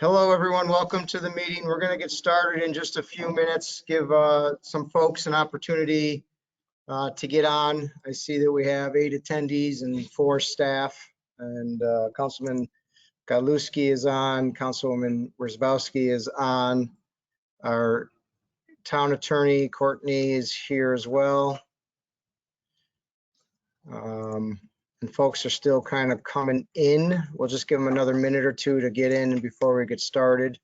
Hello, everyone. Welcome to the meeting. We're going to get started in just a few minutes. Give some folks an opportunity to get on. I see that we have 8 attendees and 4 staff, and Councilman Galuski is on. Councilwoman Wierzbowski is on. Our town attorney, Courtney, is here as well. And folks are still kind of coming in. We'll just give them another minute or two to get in before we get started.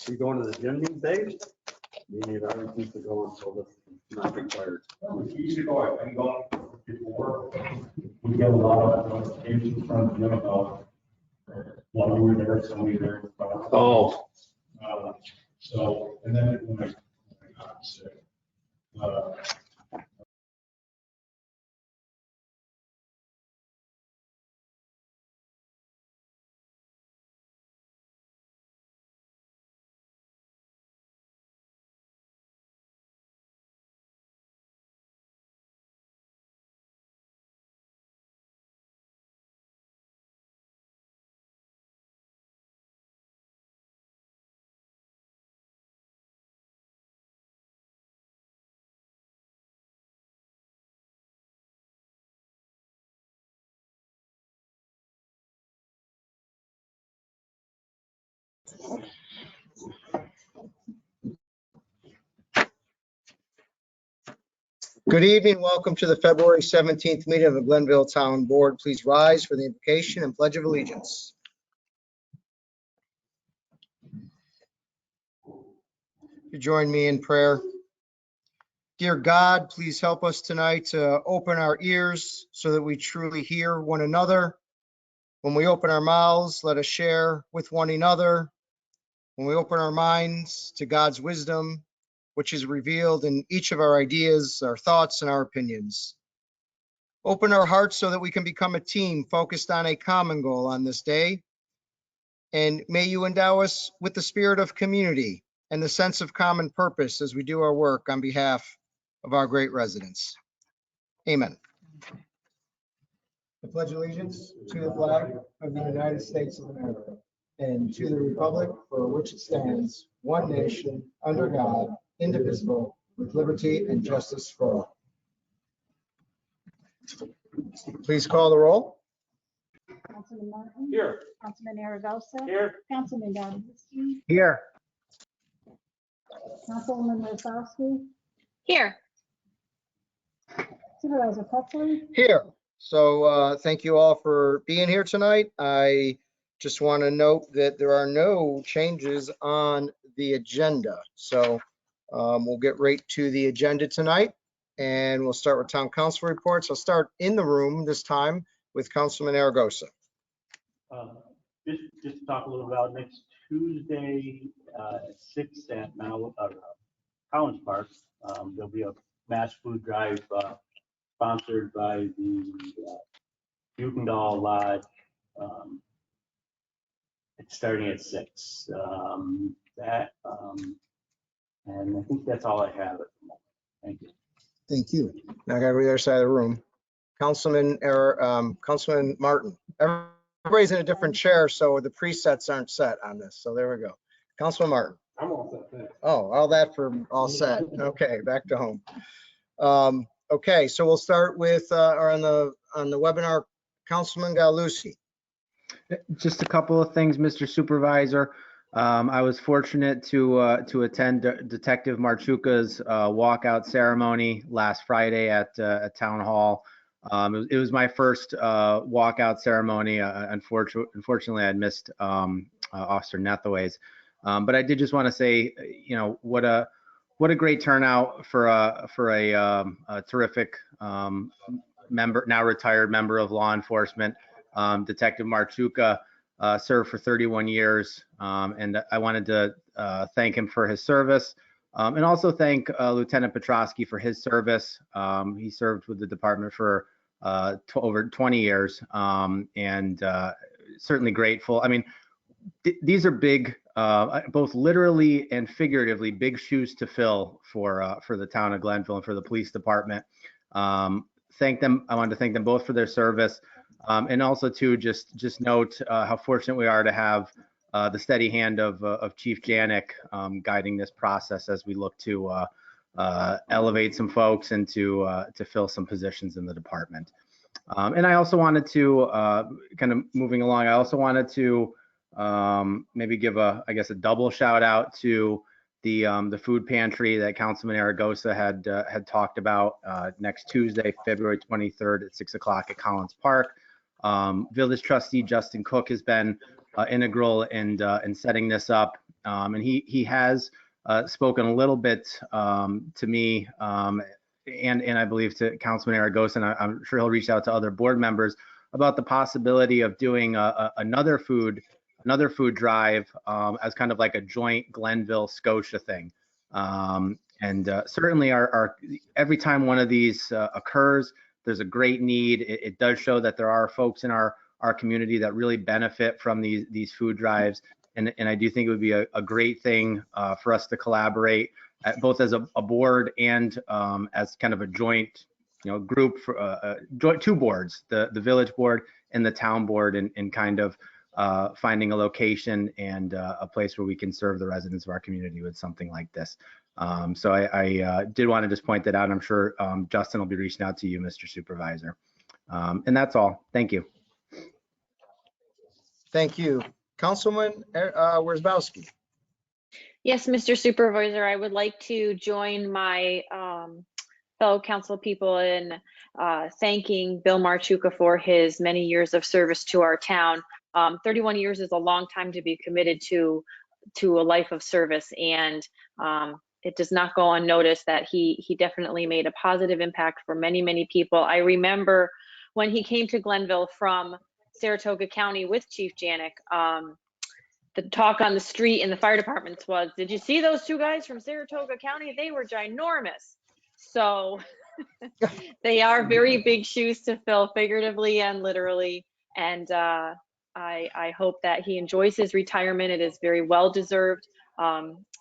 You going to the gym these days? You need everything to go until it's not required. You should go. I can go before. We get a lot of notifications from the gym about while we were there, somebody there. Oh. So, and then when I got sick. Good evening. Welcome to the February 17th meeting of the Glenville Town Board. Please rise for the invocation and pledge of allegiance. You join me in prayer. Dear God, please help us tonight to open our ears so that we truly hear one another. When we open our mouths, let us share with one another. When we open our minds to God's wisdom, which is revealed in each of our ideas, our thoughts, and our opinions. Open our hearts so that we can become a team focused on a common goal on this day. And may you endow us with the spirit of community and the sense of common purpose as we do our work on behalf of our great residents. Amen. I pledge allegiance to the flag of the United States of America and to the republic for which it stands, one nation, under God, indivisible, with liberty and justice for all. Please call the roll. Councilman Martin. Here. Councilman Aragosa. Here. Councilman Galuski. Here. Councilwoman Wierzbowski. Here. Supervisor Pettsley. Here. So thank you all for being here tonight. I just want to note that there are no changes on the agenda. So we'll get right to the agenda tonight, and we'll start with town council reports. I'll start in the room this time with Councilman Aragosa. Just to talk a little about next Tuesday at 6 at Collins Park. There'll be a mass food drive sponsored by the Buchendall Lodge. It's starting at 6. And I think that's all I have at the moment. Thank you. Thank you. Now I got to the other side of the room. Councilman Martin. Everybody's in a different chair, so the presets aren't set on this. So there we go. Councilman Martin. I'm all set there. Oh, all that for all set. Okay, back to home. Okay, so we'll start with on the webinar, Councilman Galuski. Just a couple of things, Mr. Supervisor. I was fortunate to attend Detective Marchuka's walkout ceremony last Friday at Town Hall. It was my first walkout ceremony. Unfortunately, I'd missed Officer Nethaway's. But I did just want to say, you know, what a great turnout for a terrific member, now retired member of law enforcement. Detective Marchuka served for 31 years, and I wanted to thank him for his service, and also thank Lieutenant Petrosky for his service. He served with the department for over 20 years, and certainly grateful. I mean, these are big, both literally and figuratively, big shoes to fill for the town of Glenville and for the police department. thank them. I wanted to thank them both for their service. And also to just note how fortunate we are to have the steady hand of Chief Janik guiding this process as we look to elevate some folks and to fill some positions in the department. And I also wanted to kind of moving along. I also wanted to maybe give I guess a double shout out to the food pantry that Councilman Aragosa had talked about next Tuesday, February 23rd at 6 o'clock at Collins Park. Village Trustee Justin Cook has been integral in setting this up, and he has spoken a little bit to me and I believe to Councilman Aragosa, and I'm sure he'll reach out to other board members about the possibility of doing another food drive as kind of like a joint Glenville Scotia thing. Certainly every time one of these occurs, there's a great need. It does show that there are folks in our community that really benefit from these food drives. And I do think it would be a great thing for us to collaborate both as a board and as kind of a joint, group for two boards, the village board and the town board, and kind of finding a location and a place where we can serve the residents of our community with something like this. So I did want to just point that out. I'm sure Justin will be reaching out to you, Mr. Supervisor. And that's all. Thank you. Thank you. Councilman Worzbowski. Yes, Mr. Supervisor, I would like to join my fellow council people in thanking Bill Marchuka for his many years of service to our town. 31 years is a long time to be committed to a life of service, and it does not go unnoticed that he definitely made a positive impact for many, many people. I remember when he came to Glenville from Saratoga County with Chief Janik, the talk on the street in the fire departments was, did you see those two guys from Saratoga County? They were ginormous. So they are very big shoes to fill, figuratively and literally. And I hope that he enjoys his retirement. It is very well deserved.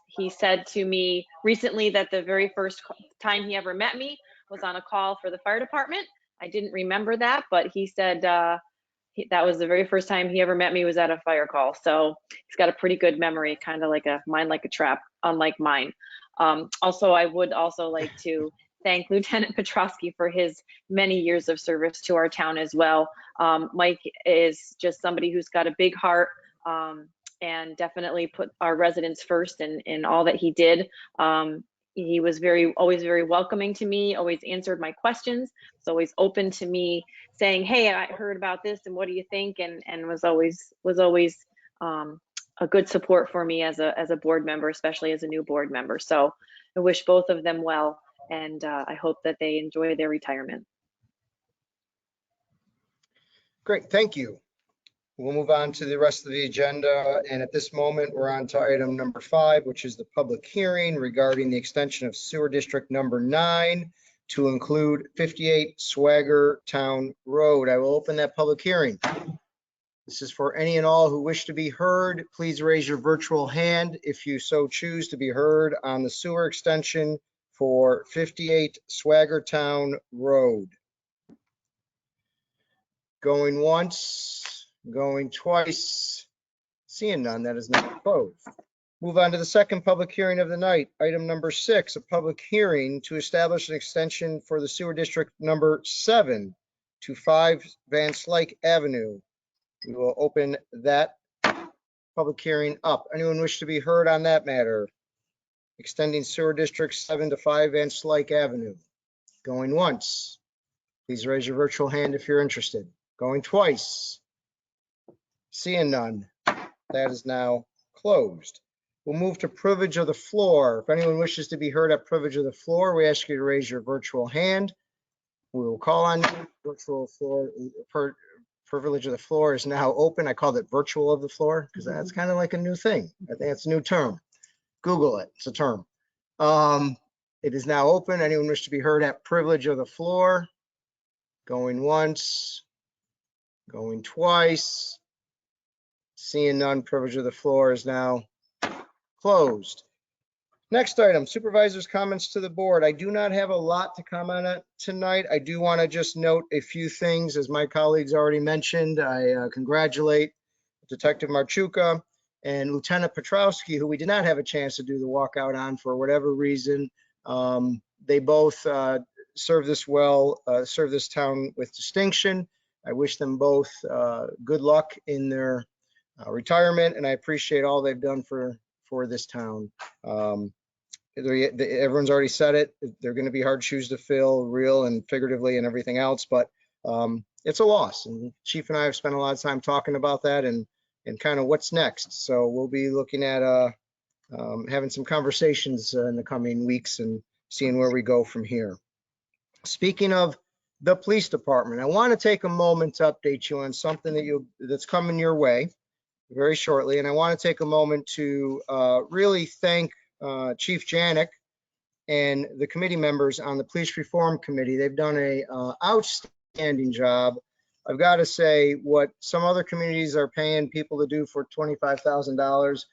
He said to me recently that the very first time he ever met me was on a call for the fire department. I didn't remember that, but he said that was the very first time he ever met me was at a fire call. So he's got a pretty good memory, kind of like a mind like a trap, unlike mine. Also, I would also like to thank Lieutenant Petrosky for his many years of service to our town as well. Mike is just somebody who's got a big heart and definitely put our residents first in all that he did. He was always very welcoming to me, always answered my questions, was always open to me saying, hey, I heard about this and what do you think? And was always a good support for me as a board member, especially as a new board member. So I wish both of them well, and I hope that they enjoy their retirement. Great, thank you. We'll move on to the rest of the agenda. And at this moment, we're on to item number 5, which is the public hearing regarding the extension of sewer district number 9 to include 58 Swagger Town Road. I will open that public hearing. This is for any and all who wish to be heard. Please raise your virtual hand if you so choose to be heard on the sewer extension for 58 Swagger Town Road. Going once, going twice, seeing none, that is now closed. Move on to the second public hearing of the night. Item number 6, a public hearing to establish an extension for the sewer district number 7 to 5 Van Slyke Avenue. We will open that public hearing up. Anyone wish to be heard on that matter? Extending sewer district 7 to 5 Van Slyke Avenue. Going once. Please raise your virtual hand if you're interested. Going twice. Seeing none, that is now closed. We'll move to privilege of the floor. If anyone wishes to be heard at privilege of the floor, we ask you to raise your virtual hand. We will call on you. Virtual floor, privilege of the floor is now open. I called it virtual of the floor because that's kind of like a new thing. I think it's a new term. Google it, it's a term. It is now open. Anyone wish to be heard at privilege of the floor? Going once, going twice. Seeing none, privilege of the floor is now closed. Next item, supervisors' comments to the board. I do not have a lot to comment on tonight. I do want to just note a few things. As my colleagues already mentioned, I congratulate Detective Marchuka and Lieutenant Petrowski, who we did not have a chance to do the walkout on for whatever reason. They both served this town with distinction. I wish them both good luck in their retirement, and I appreciate all they've done for this town. Everyone's already said it. They're going to be hard shoes to fill, real and figuratively and everything else, but it's a loss. And Chief and I have spent a lot of time talking about that and kind of what's next. So we'll be looking at having some conversations in the coming weeks and seeing where we go from here. Speaking of the police department, I want to take a moment to update you on something that's coming your way very shortly. And I want to take a moment to really thank Chief Janik and the committee members on the Police Reform Committee. They've done a outstanding job. I've got to say, what some other communities are paying people to do for $25,000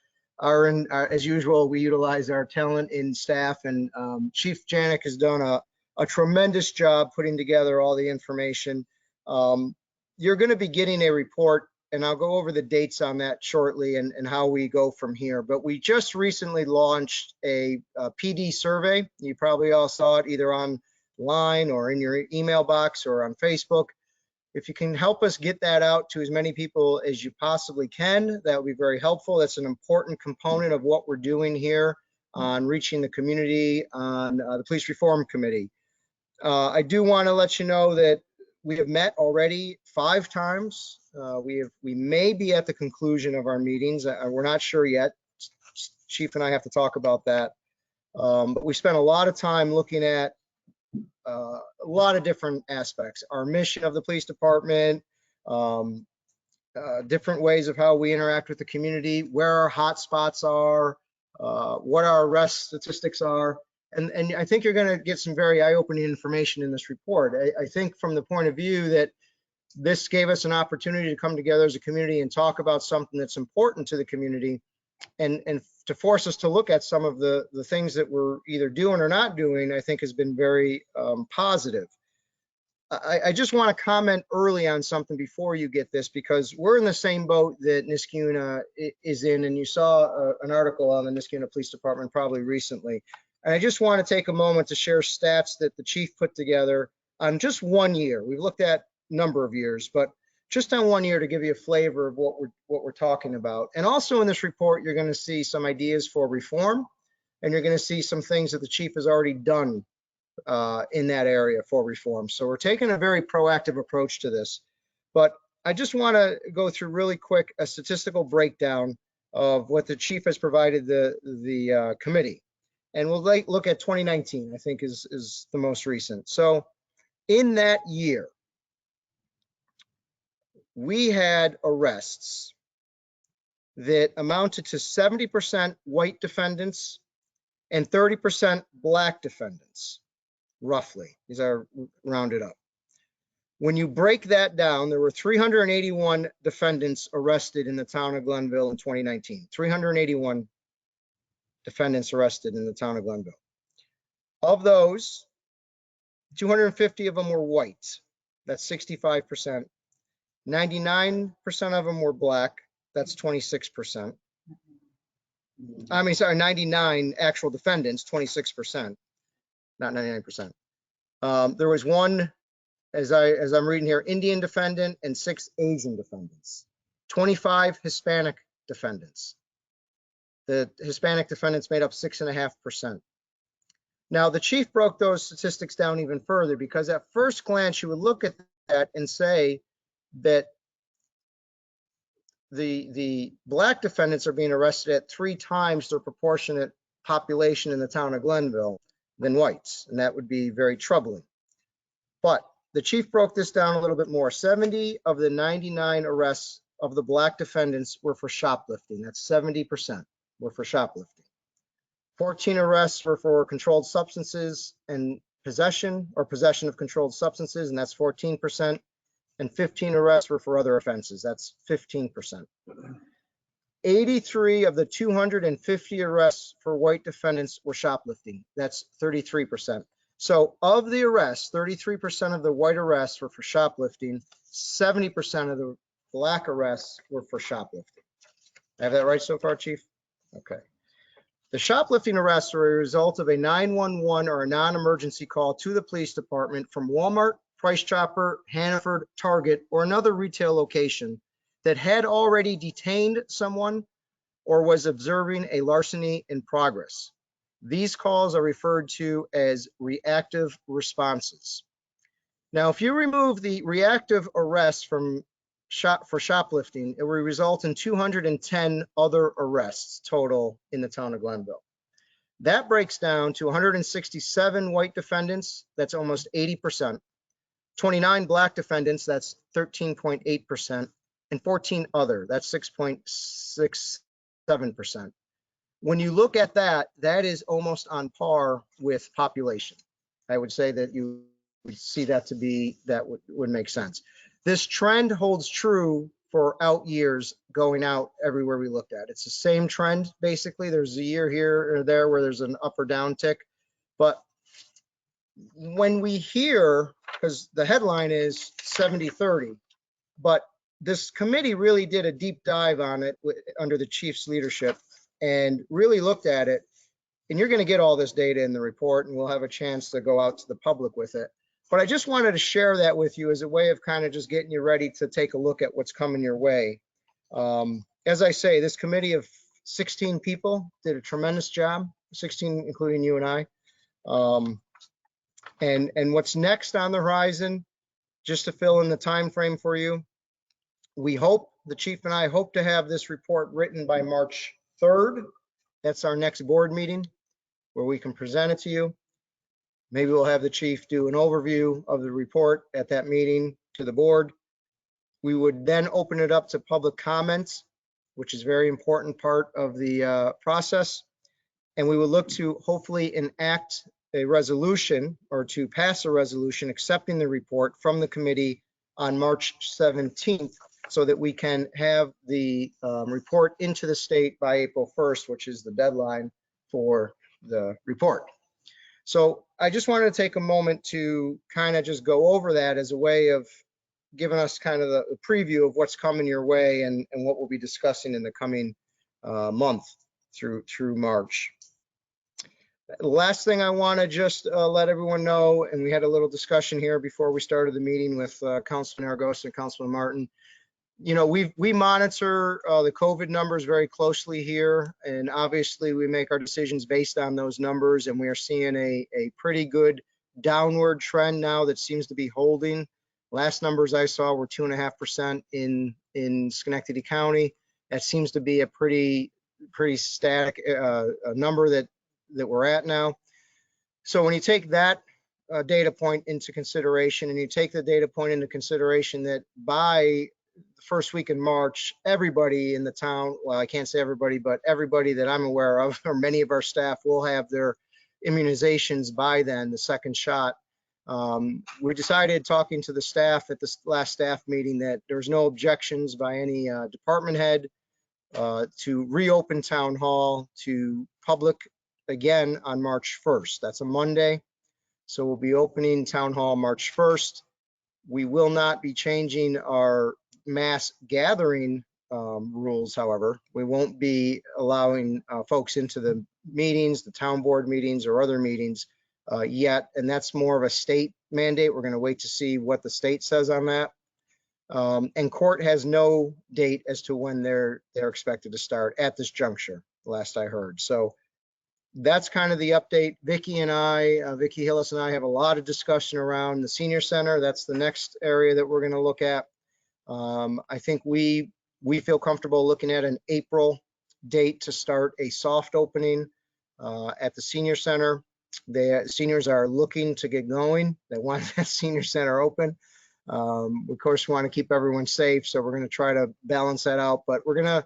as usual, we utilize our talent in staff, and Chief Janik has done a tremendous job putting together all the information. You're going to be getting a report, and I'll go over the dates on that shortly and how we go from here. But we just recently launched a PD survey. You probably all saw it either online or in your email box or on Facebook. If you can help us get that out to as many people as you possibly can, that would be very helpful. That's an important component of what we're doing here on reaching the community on the Police Reform Committee. I do want to let you know that we have met already 5 times. We may be at the conclusion of our meetings. We're not sure yet. Chief and I have to talk about that. But we spent a lot of time looking at a lot of different aspects. Our mission of the police department, different ways of how we interact with the community, where our hot spots are, what our arrest statistics are. And I think you're going to get some very eye-opening information in this report. I think from the point of view that this gave us an opportunity to come together as a community and talk about something that's important to the community, and to force us to look at some of the things that we're either doing or not doing, I think has been very positive. I just want to comment early on something before you get this, because we're in the same boat that Niskuna is in, and you saw an article on the Niskuna Police Department probably recently. And I just want to take a moment to share stats that the chief put together on just 1 year. We've looked at a number of years, but just on 1 year to give you a flavor of what we're talking about. And also in this report, you're going to see some ideas for reform, and you're going to see some things that the chief has already done in that area for reform. So we're taking a very proactive approach to this. But I just want to go through really quick a statistical breakdown of what the chief has provided the committee. And we'll look at 2019, I think is the most recent. So in that year, we had arrests that amounted to 70% white defendants and 30% black defendants, roughly. These are rounded up. When you break that down, there were 381 defendants arrested in the town of Glenville in 2019. 381 defendants arrested in the town of Glenville. Of those, 250 of them were white. That's 65%. 99% of them were black. That's 26%. I mean, sorry, 99 actual defendants, 26%, not 99%. There was one, as I'm reading here, Indian defendant and 6 Asian defendants, 25 Hispanic defendants. The Hispanic defendants made up 6.5%. Now, the chief broke those statistics down even further, because at first glance, you would look at that and say that the black defendants are being arrested at 3 times their proportionate population in the town of Glenville than whites, and that would be very troubling. But the chief broke this down a little bit more. 70 of the 99 arrests of the black defendants were for shoplifting. That's 70% were for shoplifting. 14 arrests were for controlled substances and possession of controlled substances, and that's 14%. And 15 arrests were for other offenses. That's 15%. 83 of the 250 arrests for white defendants were shoplifting. That's 33%. So of the arrests, 33% of the white arrests were for shoplifting. 70% of the black arrests were for shoplifting. I have that right so far, Chief? Okay. The shoplifting arrests are a result of a 911 or a non-emergency call to the police department from Walmart, Price Chopper, Hannaford, Target, or another retail location that had already detained someone or was observing a larceny in progress. These calls are referred to as reactive responses. Now, if you remove the reactive arrests for shoplifting, it will result in 210 other arrests total in the town of Glenville. That breaks down to 167 white defendants, that's almost 80%, 29 black defendants, that's 13.8%, and 14 other, that's 6.67%. When you look at that, that is almost on par with population. I would say that you would see that to be, that would make sense. This trend holds true for out years going out everywhere we looked at. It's the same trend, basically. There's a year here or there where there's an up or down tick. But when we hear, because the headline is 70-30, but this committee really did a deep dive on it under the chief's leadership and really looked at it. And you're going to get all this data in the report, and we'll have a chance to go out to the public with it. But I just wanted to share that with you as a way of kind of just getting you ready to take a look at what's coming your way. As I say, this committee of 16 people did a tremendous job, 16 including you and I. And what's next on the horizon, just to fill in the time frame for you, we hope, the chief and I hope to have this report written by March 3rd. That's our next board meeting where we can present it to you. Maybe we'll have the chief do an overview of the report at that meeting to the board. We would then open it up to public comments, which is a very important part of the process. And we will look to hopefully enact a resolution or to pass a resolution accepting the report from the committee on March 17th so that we can have the report into the state by April 1st, which is the deadline for the report. So I just wanted to take a moment to kind of just go over that as a way of giving us kind of the preview of what's coming your way and what we'll be discussing in the coming month through March. The last thing I want to just let everyone know, and we had a little discussion here before we started the meeting with Councilman Aragosa and Councilman Martin. You know, we monitor the COVID numbers very closely here, and obviously we make our decisions based on those numbers, and we are seeing a pretty good downward trend now that seems to be holding. Last numbers I saw were 2.5% in Schenectady County. That seems to be a pretty static number that we're at now. So when you take that data point into consideration, and you take the data point into consideration that by the first week in March, everybody in the town, well, I can't say everybody, but everybody that I'm aware of, or many of our staff, will have their immunizations by then, the second shot. We decided, talking to the staff at this last staff meeting, that there's no objections by any department head to reopen town hall to public again on March 1st. That's a Monday. So we'll be opening town hall March 1st. We will not be changing our mass gathering rules, however. We won't be allowing folks into the meetings, the town board meetings or other meetings yet, and that's more of a state mandate. We're going to wait to see what the state says on that. And court has no date as to when they're expected to start at this juncture, last I heard. So that's kind of the update. Vicki Hillis and I have a lot of discussion around the senior center. That's the next area that we're going to look at. I think we feel comfortable looking at an April date to start a soft opening at the senior center. The seniors are looking to get going. They want that senior center open. Of course, we want to keep everyone safe, so we're going to try to balance that out. But we're going to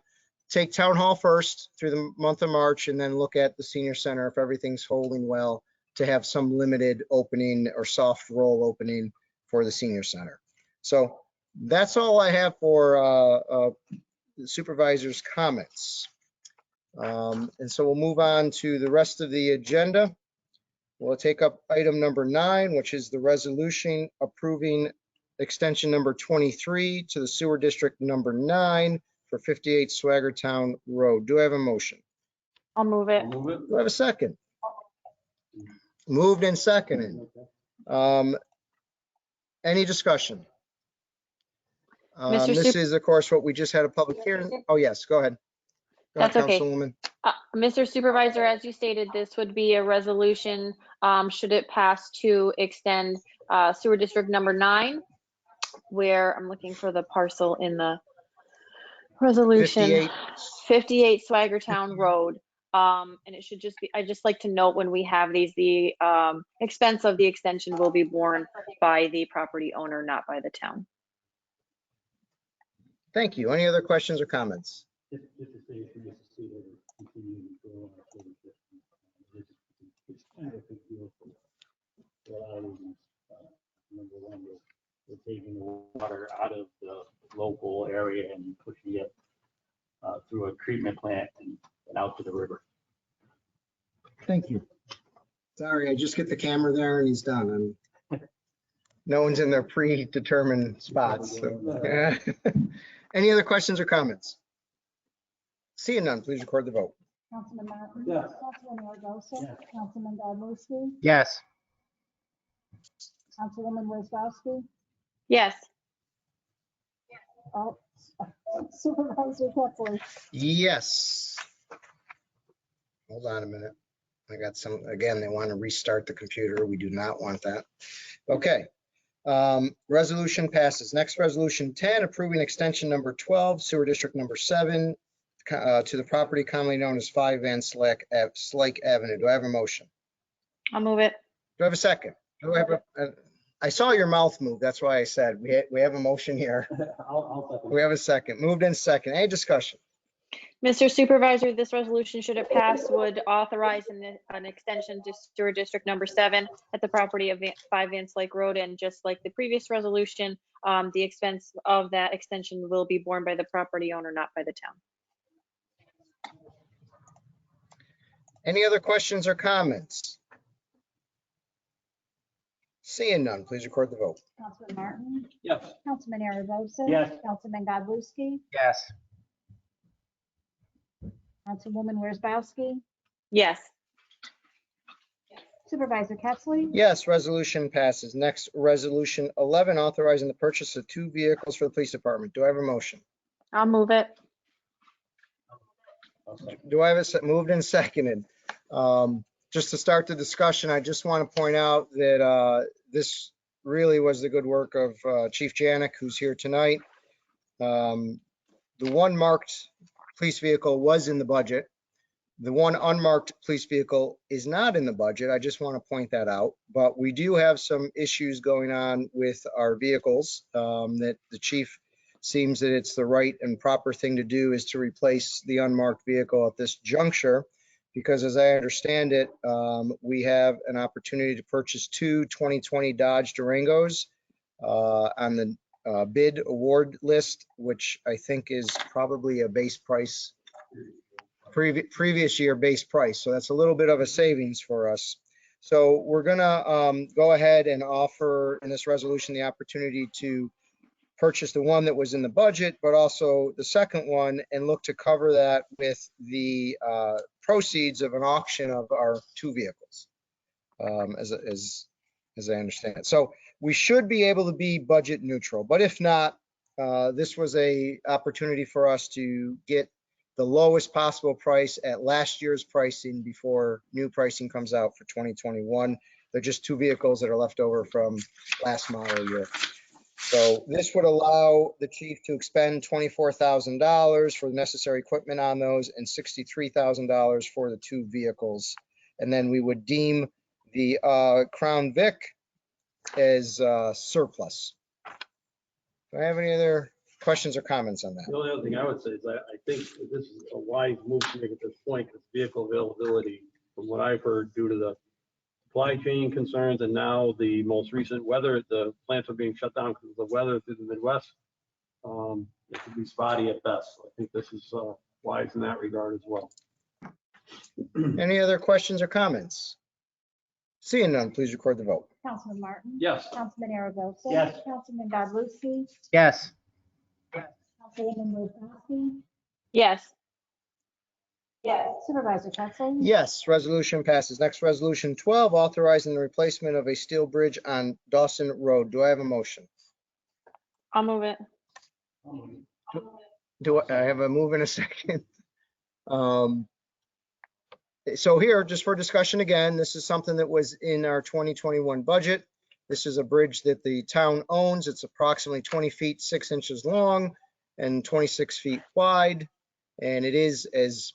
take town hall first through the month of March, and then look at the senior center if everything's holding well to have some limited opening or soft roll opening for the senior center. So that's all I have for the supervisor's comments. And so we'll move on to the rest of the agenda. We'll take up item number 9, which is the resolution approving extension number 23 to the sewer district number 9 for 58 Swaggertown Road. Do I have a motion? I'll move it. Do I have a second? Moved and seconded. Any discussion? Mr. This is, of course, what we just had a public hearing. Oh, yes, go ahead. Go ahead, That's okay. Councilwoman. Mr. Supervisor, as you stated, this would be a resolution, should it pass, to extend sewer district number 9, where I'm looking for the parcel in the resolution. 58 Swaggertown Road. And it should just be, I just like to note when we have these, the expense of the extension will be borne by the property owner, not by the town. Thank you. Any other questions or comments? Just to say, if you just see it, continue to go on our service, it's kind of a big deal for a lot of reasons. Number one, we're taking the water out of the local area and pushing it through a treatment plant and out to the river. Thank you. Sorry, I just get the camera there and he's done. No one's in their predetermined spots. So. Any other questions or comments? Seeing none, please record the vote. Councilman Martin? Yes. Councilman Aragosa? Yes. Councilman Godlewski? Yes. Councilwoman Wozzowski? Yes. Oh, Supervisor Kettler? Yes. Hold on a minute. I got some, again, they want to restart the computer. We do not want that. Okay. Resolution passes. Next, resolution 10, approving extension number 12, sewer district number 7, to the property commonly known as 5 Van Slyke Avenue. Do I have a motion? I'll move it. Do I have a second? Do I have I saw your mouth move. That's why I said we have a motion here. I'll second. We have a second. Moved in second. Any discussion? Mr. Supervisor, this resolution, should it pass, would authorize an extension to sewer district number 7 at the property of 5 Van Slyke Road. And just like the previous resolution, the expense of that extension will be borne by the property owner, not by the town. Any other questions or comments? Seeing none, please record the vote. Councilman Martin? Yes. Councilman Aragosa? Yes. Councilman Godlewski? Yes. Councilwoman Wozzowski? Yes. Supervisor Kettler? Yes, resolution passes. Next, resolution 11, authorizing the purchase of 2 vehicles for the police department. Do I have a motion? I'll move it. Do I have a moved and seconded? Just to start the discussion, I just want to point out that this really was the good work of Chief Janik, who's here tonight. The one marked police vehicle was in the budget. The one unmarked police vehicle is not in the budget. I just want to point that out. But we do have some issues going on with our vehicles that the chief seems that it's the right and proper thing to do is to replace the unmarked vehicle at this juncture. Because as I understand it, we have an opportunity to purchase 2 2020 Dodge Durangos on the bid award list, which I think is probably a base price, previous year base price. So that's a little bit of a savings for us. So we're gonna go ahead and offer in this resolution the opportunity to purchase the one that was in the budget, but also the second one, and look to cover that with the proceeds of an auction of our 2 vehicles, as I understand it. So we should be able to be budget neutral, but if not, this was a opportunity for us to get the lowest possible price at last year's pricing before new pricing comes out for 2021. They're just 2 vehicles that are left over from last model year. So this would allow the chief to expend $24,000 for the necessary equipment on those and $63,000 for the 2 vehicles. And then we would deem the Crown Vic as surplus. Do I have any other questions or comments on that? The only other thing I would say is I think this is a wise move to make at this point, because vehicle availability, from what I've heard, due to the supply chain concerns and now the most recent weather, the plants are being shut down because of the weather through the Midwest. It could be spotty at best. I think this is wise in that regard as well. Any other questions or comments? Seeing none, please record the vote. Councilman Martin? Yes. Councilman Aragosa? Yes. Councilman Godlewski? Yes. Councilwoman Wozzowski? Yes. Supervisor Pettsley? Yes, resolution passes. Next, resolution 12, authorizing the replacement of a steel bridge on Dawson Road. Do I have a motion? I'll move it. Do I have a move in a second? So here, just for discussion again, this is something that was in our 2021 budget. This is a bridge that the town owns. It's approximately 20 feet, 6 inches long and 26 feet wide. And it is, as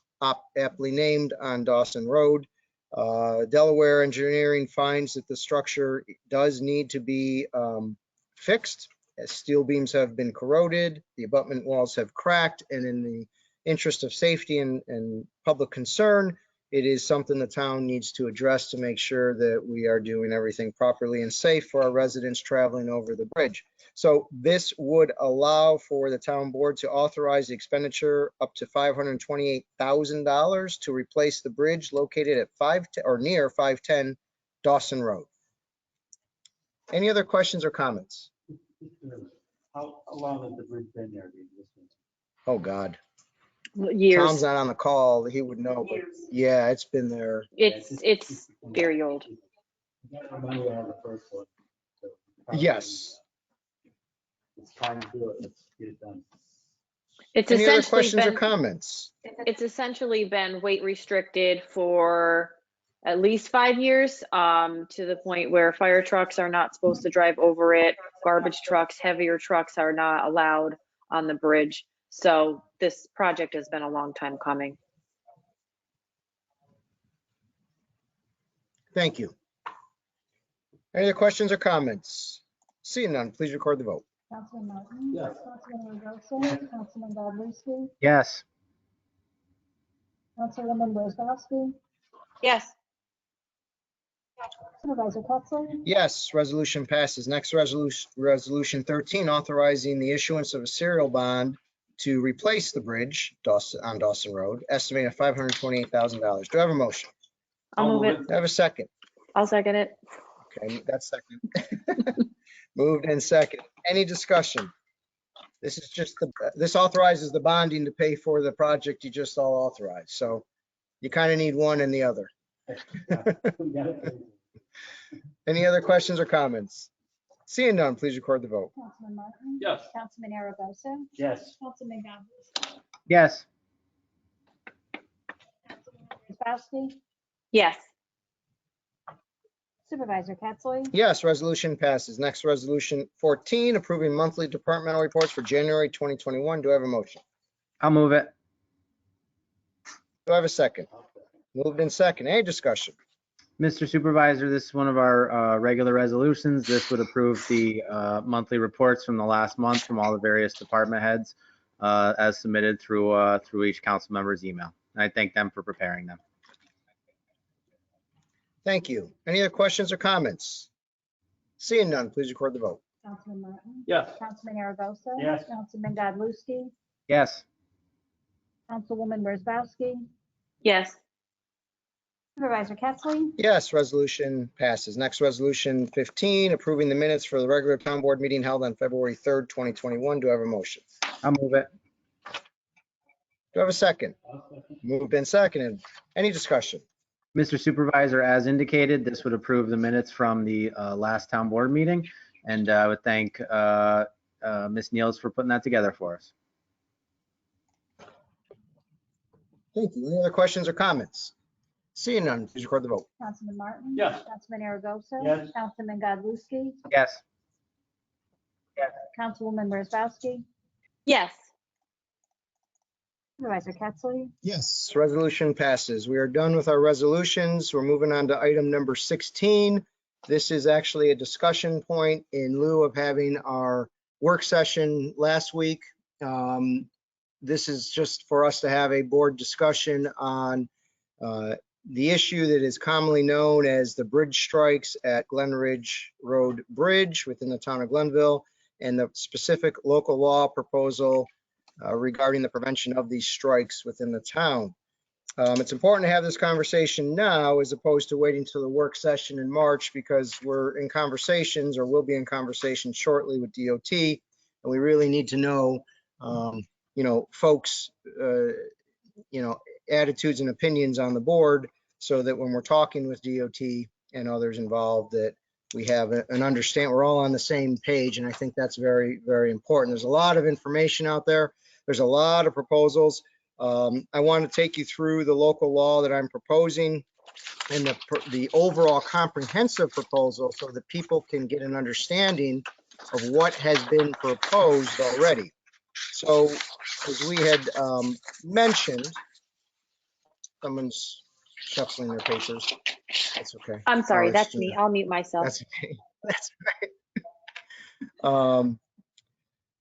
aptly named, on Dawson Road. Delaware Engineering finds that the structure does need to be fixed, as steel beams have been corroded, the abutment walls have cracked, and in the interest of safety and public concern, it is something the town needs to address to make sure that we are doing everything properly and safe for our residents traveling over the bridge. So this would allow for the town board to authorize the expenditure up to $528,000 to replace the bridge located at near 510 Dawson Road. Any other questions or comments? How long has the bridge been there? The existing? Oh, God. Tom's Years. not on the call. He would know, but yeah, it's been there. It's very old. You got the money on the first one. so probably Yes. It's time to do it. Let's get it done. It's Any other essentially questions or been, comments? it's essentially been weight restricted for at least 5 years, to the point where fire trucks are not supposed to drive over it. Garbage trucks, heavier trucks are not allowed on the bridge. So this project has been a long time coming. Thank you. Any other questions or comments? Seeing none, please record the vote. Councilman Martin? Yes. Councilman Aragosa? Councilman Godlewski? Yes. Councilwoman Wozzowski? Yes. Supervisor Pettsley? Yes, resolution passes. Next, resolution 13, authorizing the issuance of a serial bond to replace the bridge on Dawson Road, estimated at $528,000. Do I have a motion? I'll move it. Do I have a second? I'll second it. Okay, that's second. Moved and second. Any discussion? This is just this authorizes the bonding to pay for the project you just all authorized. So you kind of need one and the other. We got it. Any other questions or comments? Seeing none, please record the vote. Councilman Martin? Yes. Councilman Aragosa? Yes. Councilman Godlewski? Yes. Councilwoman Wozzowski? Yes. Supervisor Pettsley? Yes, resolution passes. Next, resolution 14, approving monthly departmental reports for January 2021. Do I have a motion? I'll move it. Do I have a second? Moved in second. Any discussion? Mr. Supervisor, this is one of our regular resolutions. This would approve the monthly reports from the last month from all the various department heads as submitted through each council member's email. And I thank them for preparing them. Thank you. Any other questions or comments? Seeing none, please record the vote. Councilman Martin? Yes. Councilman Aragosa? Yes. Councilman Godlewski? Yes. Councilwoman Wozzowski? Yes. Supervisor Pettsley? Yes, resolution passes. Next, resolution 15, approving the minutes for the regular town board meeting held on February 3rd, 2021. Do I have a motion? I'll move it. Do I have a second? Moved and seconded. Any discussion? Mr. Supervisor, as indicated, this would approve the minutes from the last town board meeting. And I would thank Ms. Niels for putting that together for us. Thank you. Any other questions or comments? Seeing none, please record the vote. Councilman Martin? Yes. Councilman Aragosa? Yes. Councilman Godlewski? Yes. Councilwoman Wozzowski? Yes. Supervisor Pettsley? Yes, resolution passes. We are done with our resolutions. We're moving on to item number 16. This is actually a discussion point in lieu of having our work session last week. This is just for us to have a board discussion on the issue that is commonly known as the bridge strikes at Glen Ridge Road Bridge within the town of Glenville. and the specific local law proposal regarding the prevention of these strikes within the town. It's important to have this conversation now as opposed to waiting till the work session in March, because we're in conversations, or will be in conversations shortly with DOT, and we really need to know, folks, attitudes and opinions on the board, so that when we're talking with DOT and others involved, that we have an understand, we're all on the same page. And I think that's very, very important. There's a lot of information out there. There's a lot of proposals. I want to take you through the local law that I'm proposing and the overall comprehensive proposal, so that people can get an understanding of what has been proposed already. So as we had mentioned, someone's shuffling their papers. That's okay. I'm sorry, It's that's just- me. I'll mute myself. That's okay. That's right.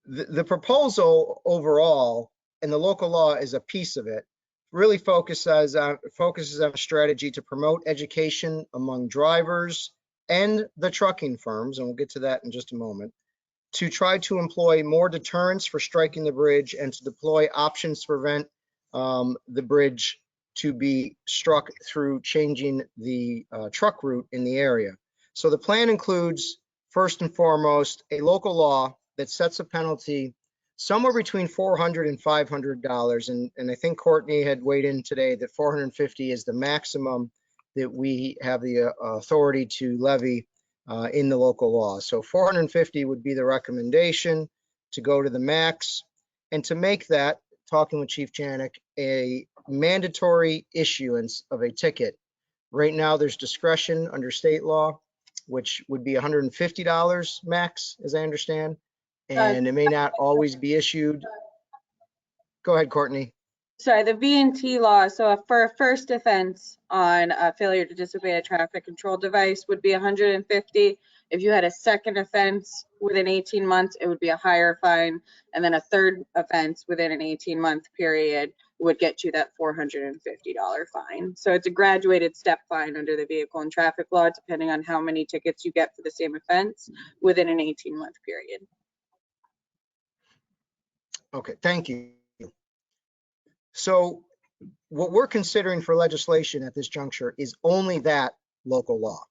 The proposal overall, and the local law is a piece of it, really focuses on a strategy to promote education among drivers and the trucking firms, and we'll get to that in just a moment, to try to employ more deterrence for striking the bridge and to deploy options to prevent the bridge to be struck through changing the truck route in the area. So the plan includes, first and foremost, a local law that sets a penalty somewhere between $400 and $500. And I think Courtney had weighed in today that $450 is the maximum that we have the authority to levy in the local law. So $450 would be the recommendation to go to the max, and to make that, talking with Chief Janik, a mandatory issuance of a ticket. Right now, there's discretion under state law, which would be $150 max, as I understand, and it may not always be issued. Go ahead, Courtney. Sorry, the V&T law, so for a first offense on a failure to disobey a traffic control device would be 150. If you had a second offense within 18 months, it would be a higher fine. And then a third offense within an 18-month period would get you that $450 fine. So it's a graduated step fine under the vehicle and traffic law, depending on how many tickets you get for the same offense within an 18-month period. Okay, thank you. So what we're considering for legislation at this juncture is only that local law.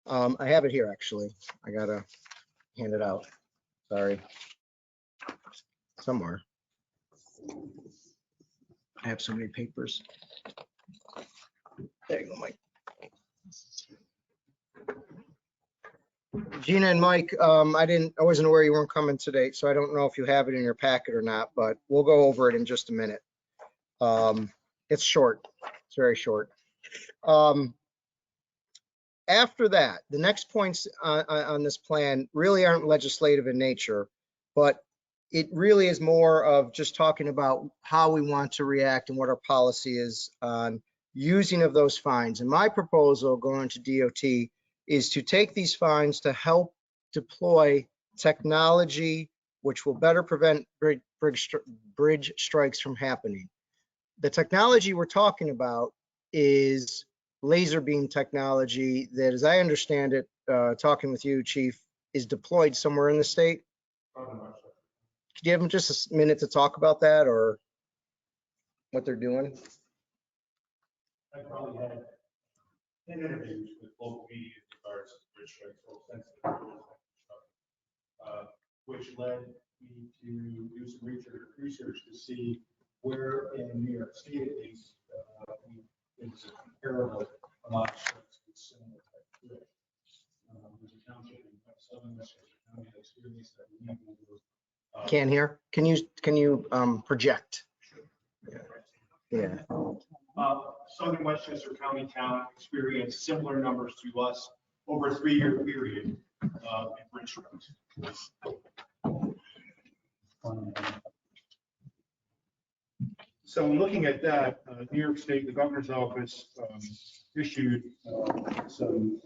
I have it here, actually. I gotta hand it out. Sorry. Somewhere. I have so many papers. There you go, Mike. Gina and Mike, I wasn't aware you weren't coming today, so I don't know if you have it in your packet or not, but we'll go over it in just a minute. It's short. It's very short. After that, the next points on this plan really aren't legislative in nature, but it really is more of just talking about how we want to react and what our policy is on using of those fines. And my proposal going to DOT is to take these fines to help deploy technology which will better prevent bridge strikes from happening. The technology we're talking about is laser beam technology that, as I understand it, talking with you, Chief, is deployed somewhere in the state. Could you give them just a minute to talk about that or what they're doing? I probably had 10 interviews with local media in regards to bridge strikes, so sensitive, which led me to do some research to see where in New York State, at least, it was a comparable amount of strikes with similar type bridge. There's a township in southern Westchester County that experienced that. Can't hear. Can you project? Yeah. Southern Westchester County town experienced similar numbers to us over a 3-year period in bridge strikes. So looking at that, New York State, the governor's office issued some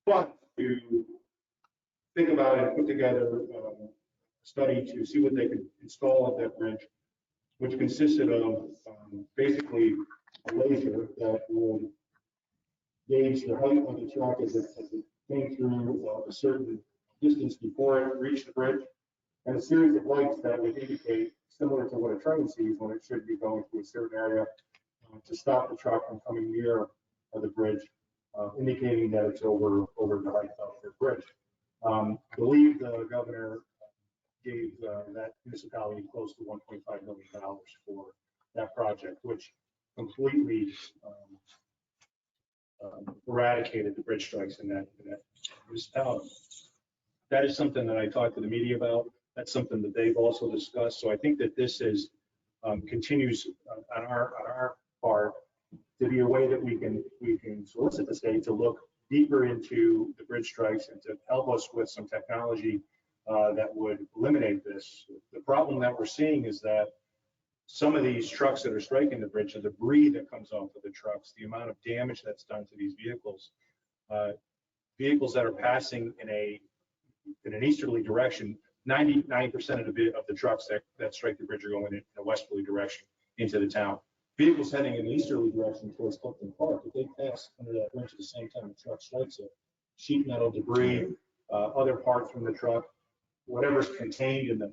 funds to think about it, put together a study to see what they could install at that bridge, which consisted of basically a laser that would gauge the height of the truck as it came through a certain distance before it reached the bridge, and a series of lights that would indicate, similar to what a train sees when it should be going through a certain area, to stop the truck from coming near the bridge, indicating that it's over the height of the bridge. I believe the governor gave that municipality close to $1.5 million for that project, which completely eradicated the bridge strikes in that municipality. That is something that I talked to the media about. That's something that they've also discussed. So I think that this is continues on our part to be a way that we can solicit the state to look deeper into the bridge strikes and to help us with some technology that would eliminate this. The problem that we're seeing is that some of these trucks that are striking the bridge, the debris that comes off of the trucks, the amount of damage that's done to these vehicles, vehicles that are passing in an easterly direction, 99% of the trucks that strike the bridge are going in a westerly direction into the town. Vehicles heading in an easterly direction towards Clifton Park, if they pass under that bridge at the same time the truck strikes it, sheet metal debris, other parts from the truck, whatever's contained in the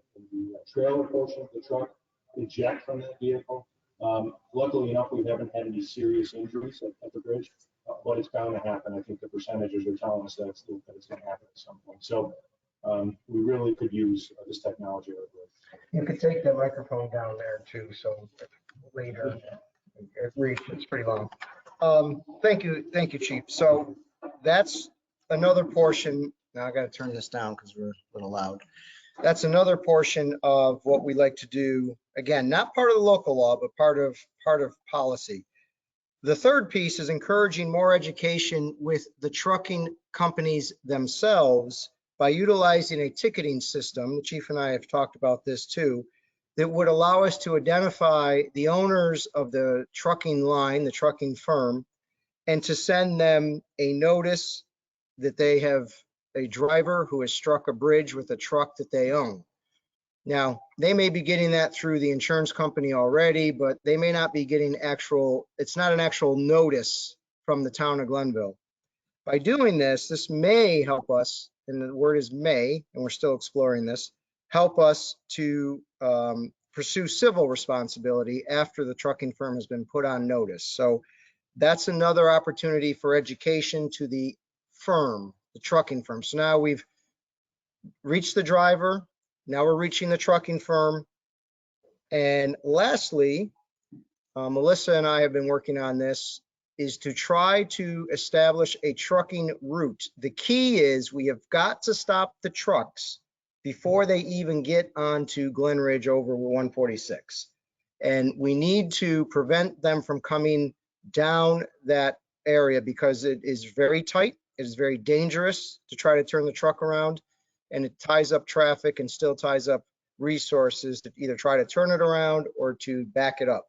trailer portion of the truck, eject from that vehicle. Luckily enough, we haven't had any serious injuries at the bridge, but it's bound to happen. I think the percentages are telling us that it's going to happen at some point. So we really could use this technology. You could take the microphone down there too, so later it reaches, it's pretty long. Thank you, Chief. So that's another portion. Now I got to turn this down because we're a little loud. That's another portion of what we like to do. Again, not part of the local law, but part of policy. The third piece is encouraging more education with the trucking companies themselves by utilizing a ticketing system. The chief and I have talked about this too, that would allow us to identify the owners of the trucking line, the trucking firm, and to send them a notice that they have a driver who has struck a bridge with a truck that they own. Now, they may be getting that through the insurance company already, but they may not be getting it's not an actual notice from the town of Glenville. By doing this, this may help us, and the word is may, and we're still exploring this, help us to pursue civil responsibility after the trucking firm has been put on notice. So that's another opportunity for education to the firm, the trucking firm. So now we've reached the driver. Now we're reaching the trucking firm. And lastly, Melissa and I have been working on this, is to try to establish a trucking route. The key is we have got to stop the trucks before they even get onto Glen Ridge over 146. And we need to prevent them from coming down that area because it is very tight. It is very dangerous to try to turn the truck around, and it ties up traffic and still ties up resources to either try to turn it around or to back it up.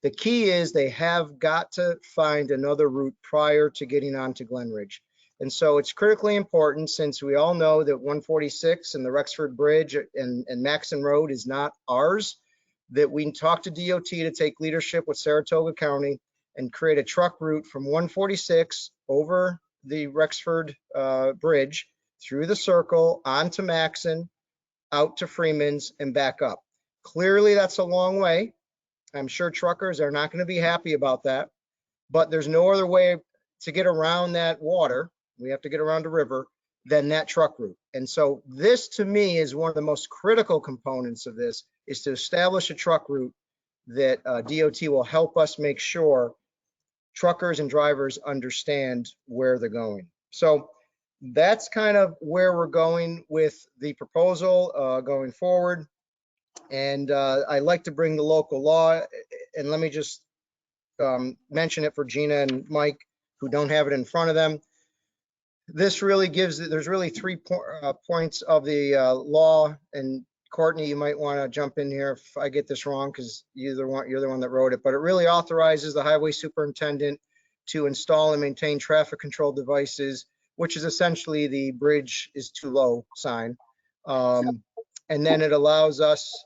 The key is they have got to find another route prior to getting onto Glen Ridge. And so it's critically important, since we all know that 146 and the Rexford Bridge and Maxon Road is not ours, that we talk to DOT to take leadership with Saratoga County and create a truck route from 146 over the Rexford Bridge, through the circle, onto Maxon, out to Freeman's, and back up. Clearly, that's a long way. I'm sure truckers are not going to be happy about that, but there's no other way to get around that water. We have to get around the river than that truck route. And so this, to me, is one of the most critical components of this, is to establish a truck route that DOT will help us make sure truckers and drivers understand where they're going. So that's kind of where we're going with the proposal going forward. And I like to bring the local law, and let me just mention it for Gina and Mike, who don't have it in front of them. This really gives, there's really 3 points of the law, and Courtney, you might want to jump in here if I get this wrong, because you're the one that wrote it, but it really authorizes the highway superintendent to install and maintain traffic control devices, which is essentially the bridge is too low sign. And then it allows us,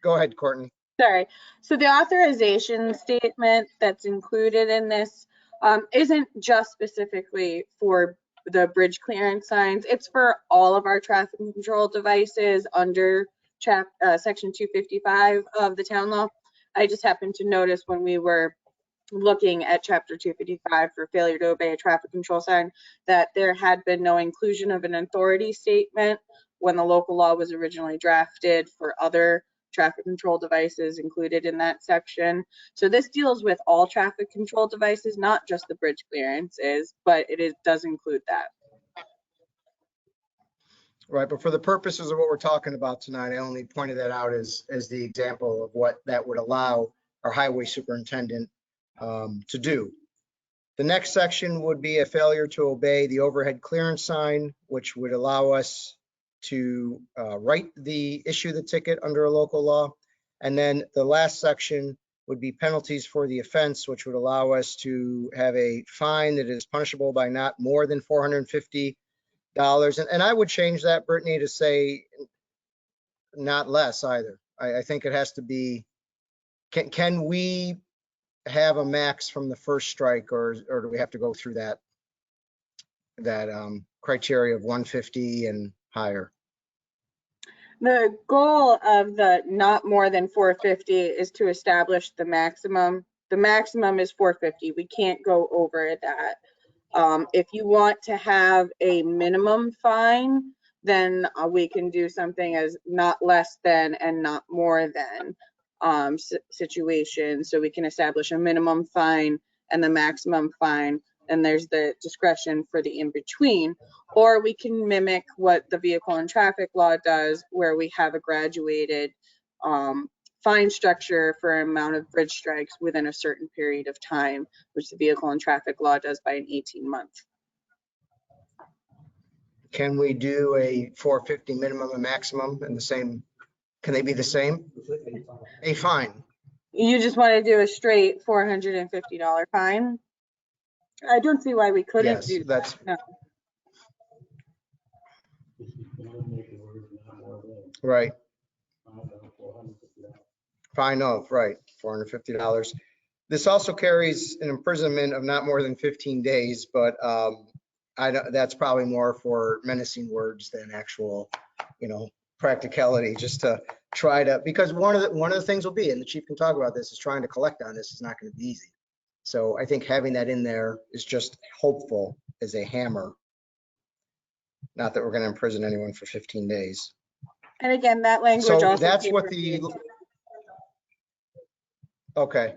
go ahead, Courtney. Sorry. So the authorization statement that's included in this isn't just specifically for the bridge clearance signs. It's for all of our traffic control devices under section 255 of the town law. I just happened to notice when we were looking at chapter 255 for failure to obey a traffic control sign that there had been no inclusion of an authority statement when the local law was originally drafted for other traffic control devices included in that section. So this deals with all traffic control devices, not just the bridge clearances, but does include that. Right, but for the purposes of what we're talking about tonight, I only pointed that out as the example of what that would allow our highway superintendent to do. The next section would be a failure to obey the overhead clearance sign, which would allow us to issue the ticket under a local law. And then the last section would be penalties for the offense, which would allow us to have a fine that is punishable by not more than $450. And I would change that, Brittany, to say not less either. I think it has to be, can we have a max from the first strike, or do we have to go through that criteria of 150 and higher? The goal of the not more than 450 is to establish the maximum. The maximum is 450. We can't go over that. If you want to have a minimum fine, then we can do something as not less than and not more than situation. So we can establish a minimum fine and the maximum fine, and there's the discretion for the in between. Or we can mimic what the vehicle and traffic law does, where we have a graduated fine structure for amount of bridge strikes within a certain period of time, which the vehicle and traffic law does by an 18-month. Can we do a 450 minimum and maximum in the same? Can they be the same? A fine. You just want to do a straight $450 fine? I don't see why we couldn't Yes, do that's that. No. right. Fine of, right, $450. This also carries an imprisonment of not more than 15 days, but that's probably more for menacing words than actual, practicality, just to try to, because one of the things will be, and the chief can talk about this, is trying to collect on this is not going to be easy. So I think having that in there is just hopeful as a hammer. Not that we're going to imprison anyone for 15 days. And again, that language So also. that's what okay.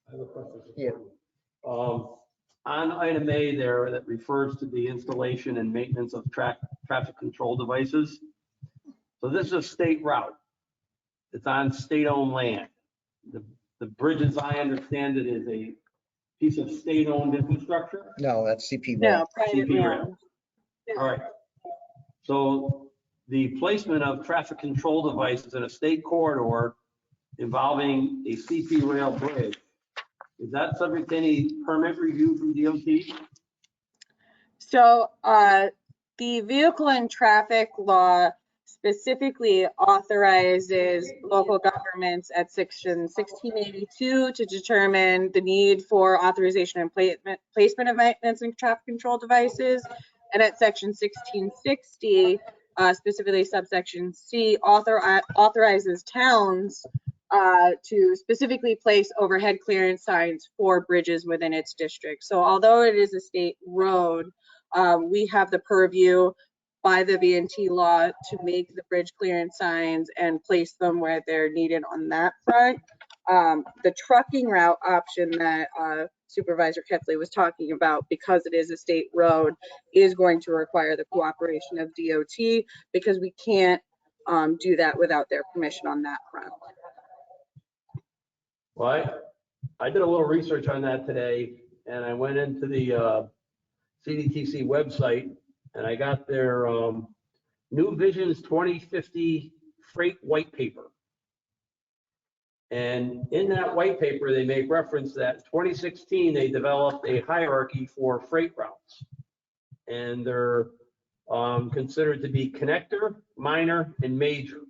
I have a question. Yeah. On item A there, that refers to the installation and maintenance of traffic control devices. So this is a state route. It's on state-owned land. The bridge, as I understand it, is a piece of state-owned infrastructure. No, that's CP. No, private CP land. rail. All right. So the placement of traffic control devices in a state corridor involving a CP rail bridge, is that subject to any permit review from DOT? So the vehicle and traffic law specifically authorizes local governments at section 1682 to determine the need for authorization and placement of maintenance and traffic control devices. And at section 1660, specifically subsection C, authorizes towns to specifically place overhead clearance signs for bridges within its district. So although it is a state road, we have the purview by the VNT law to make the bridge clearance signs and place them where they're needed on that front. The trucking route option that Supervisor Ketley was talking about, because it is a state road, is going to require the cooperation of DOT, because we can't do that without their permission on that front. Well, I did a little research on that today, and I went into the CDTC website, and I got their New Visions 2050 Freight White Paper. And in that white paper, they make reference that 2016, they developed a hierarchy for freight routes. And they're considered to be connector, minor, and major.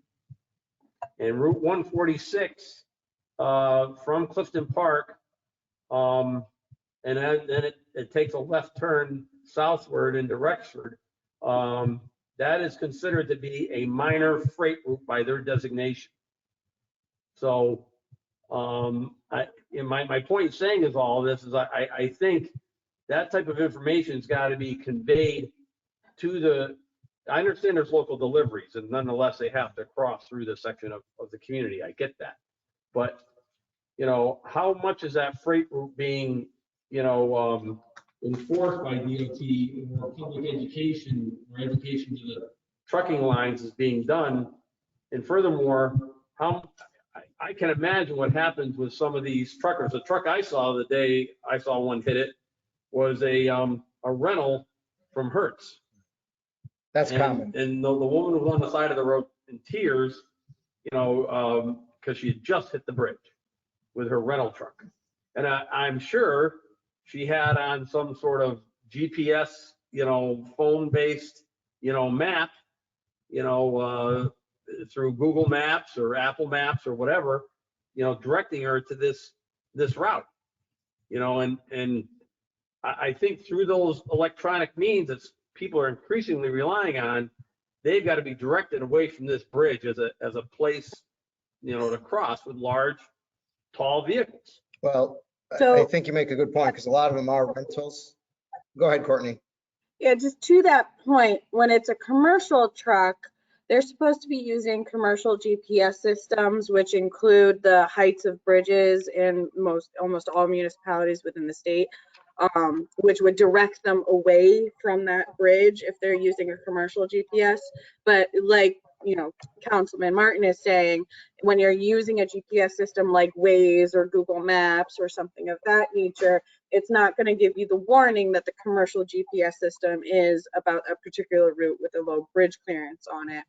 And Route 146 from Clifton Park, and then it takes a left turn southward into Rexford, that is considered to be a minor freight route by their designation. So, my point in saying is all this is I think that type of information has got to be conveyed to I understand there's local deliveries, and nonetheless, they have to cross through this section of the community. I get that. But, how much is that freight route being, enforced by DOT, or public education or education to the trucking lines is being done? And furthermore, I can imagine what happens with some of these truckers. The truck I saw the day I saw one hit it was a rental from Hertz. That's common. And the woman was on the side of the road in tears, because she had just hit the bridge with her rental truck. And I'm sure she had on some sort of GPS, phone-based, map, through Google Maps or Apple Maps or whatever, directing her to this route, and I think through those electronic means that people are increasingly relying on, they've got to be directed away from this bridge as a place, to cross with large, tall vehicles. Well, I So- think you make a good point because a lot of them are rentals. Go ahead, Courtney. Yeah, just to that point, when it's a commercial truck, they're supposed to be using commercial GPS systems, which include the heights of bridges in almost all municipalities within the state, which would direct them away from that bridge if they're using a commercial GPS. But like, Councilman Martin is saying, when you're using a GPS system like Waze or Google Maps or something of that nature, it's not going to give you the warning that the commercial GPS system is about a particular route with a low bridge clearance on it.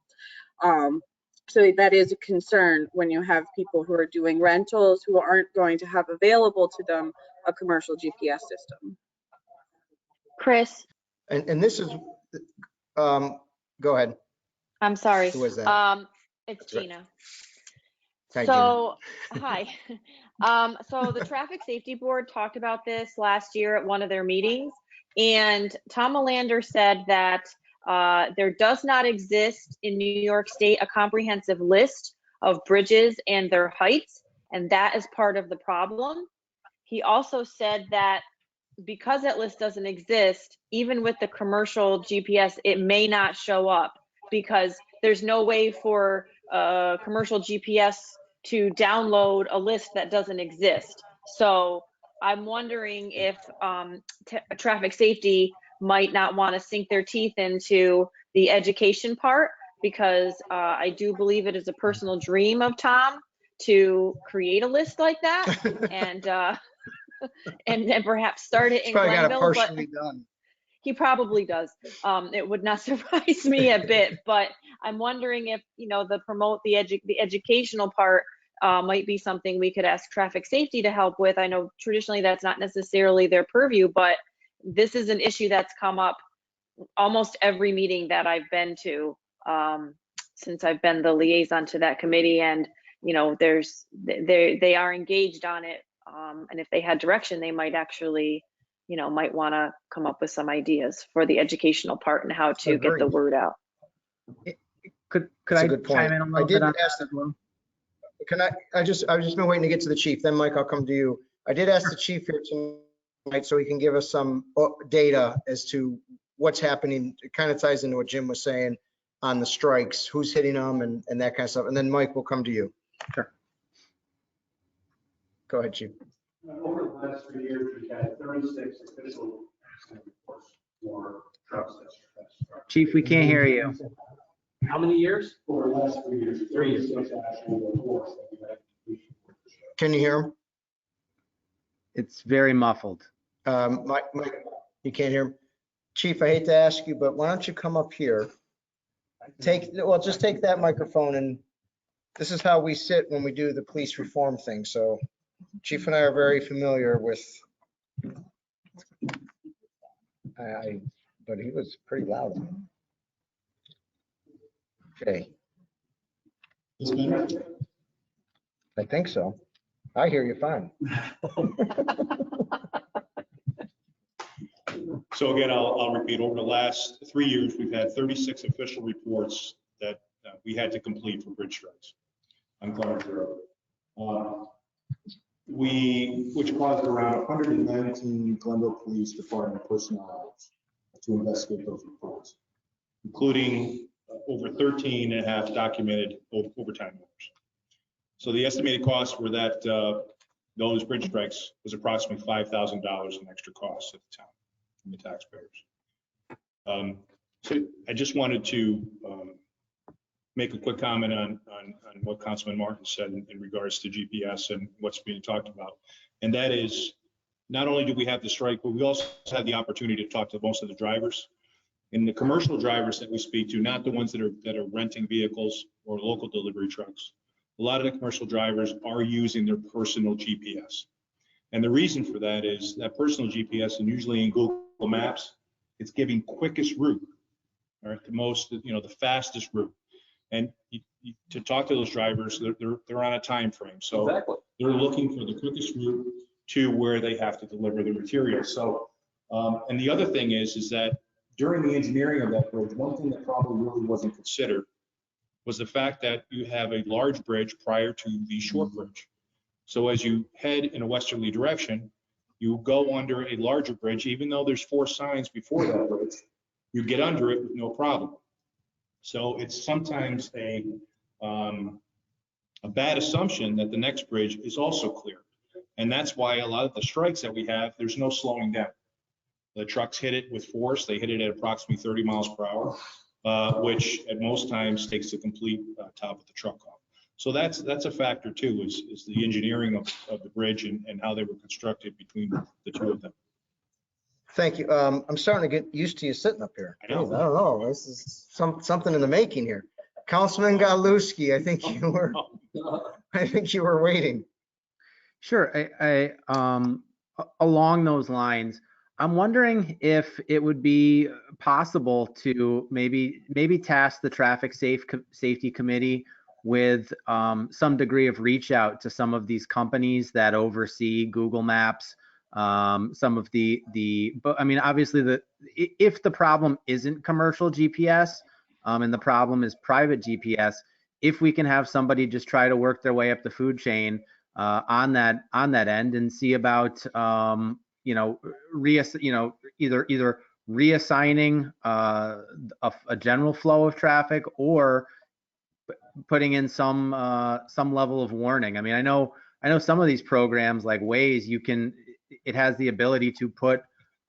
So that is a concern when you have people who are doing rentals who aren't going to have available to them a commercial GPS system. Chris, And this is, go ahead. I'm sorry. Who is that? It's That's right. Gina. Hi, Gina. So, hi. So the Traffic Safety Board talked about this last year at one of their meetings, and Tom Melander said that there does not exist in New York State a comprehensive list of bridges and their heights, and that is part of the problem. He also said that because that list doesn't exist, even with the commercial GPS, it may not show up because there's no way for commercial GPS to download a list that doesn't exist. So I'm wondering if traffic safety might not want to sink their teeth into the education part, because I do believe it is a personal dream of Tom to create a list like that and perhaps start it It's in probably got it Glenville, but partially done. he probably does. It would not surprise me a bit, but I'm wondering if, the educational part might be something we could ask traffic safety to help with. I know traditionally that's not necessarily their purview, but this is an issue that's come up almost every meeting that I've been to since I've been the liaison to that committee, and they are engaged on it. And if they had direction, they might actually, might want to come up with some ideas for the educational part and how to get the Agreed. word out. Could That's a I good point. chime in a I little did bit on ask that as well? I've just been waiting to get to the chief. Then Mike, I'll come to you. I did ask the chief here tonight so he can give us some data as to what's happening. It kind of ties into what Jim was saying on the strikes, who's hitting them and that kind of stuff. And then Mike, will come to you. Sure. Go ahead, chief. Over the last 3 years, we've had 36 official reports for trucks. Chief, we can't hear you. How many years? Over the last 3 years. 3 years. Actual reports that we've had. Can you hear him? It's very muffled. Mike, you can't hear him? Chief, I hate to ask you, but why don't you come up here? Just take that microphone, and this is how we sit when we do the police reform thing. So Chief and I are very familiar with, but he was pretty loud. Okay. I think so. I hear you fine. So again, I'll repeat, over the last 3 years, we've had 36 official reports that we had to complete for bridge strikes on Clarence Road. Which caused around 119 Glenville Police Department personnel hours to investigate those reports, including over 13 and a half documented overtime hours. So the estimated cost for that those bridge strikes was approximately $5,000 in extra costs at the town from the taxpayers. So I just wanted to make a quick comment on what Councilman Martin said in regards to GPS and what's being talked about. And that is, not only do we have the strike, but we also have the opportunity to talk to most of the drivers. And the commercial drivers that we speak to, not the ones that are renting vehicles or local delivery trucks. A lot of the commercial drivers are using their personal GPS. And the reason for that is that personal GPS, and usually in Google Maps, it's giving quickest route, all right, the most, the fastest route. And to talk to those drivers, they're on a time frame. So Exactly. they're looking for the quickest route to where they have to deliver the material. So, and the other thing is that during the engineering of that bridge, one thing that probably really wasn't considered was the fact that you have a large bridge prior to the short bridge. So as you head in a westerly direction, you go under a larger bridge, even though there's 4 signs before that bridge, you get under it with no problem. So it's sometimes a bad assumption that the next bridge is also clear. And that's why a lot of the strikes that we have, there's no slowing down. The trucks hit it with force. They hit it at approximately 30 miles per hour, which at most times takes the complete top of the truck off. So that's a factor too, is the engineering of the bridge and how they were constructed between the two of them. Thank you. I'm starting to get used to you sitting up here. I know. Jeez, I don't know. This is something in the making here. Councilman Galuski, I think you were waiting. Sure. I along those lines, I'm wondering if it would be possible to maybe task the traffic safety committee with some degree of reach out to some of these companies that oversee Google Maps, some of but I mean, obviously if the problem isn't commercial GPS and the problem is private GPS, if we can have somebody just try to work their way up the food chain on that end and see about either reassigning a general flow of traffic or putting in some level of warning. I mean, I know some of these programs like Waze, it has the ability to put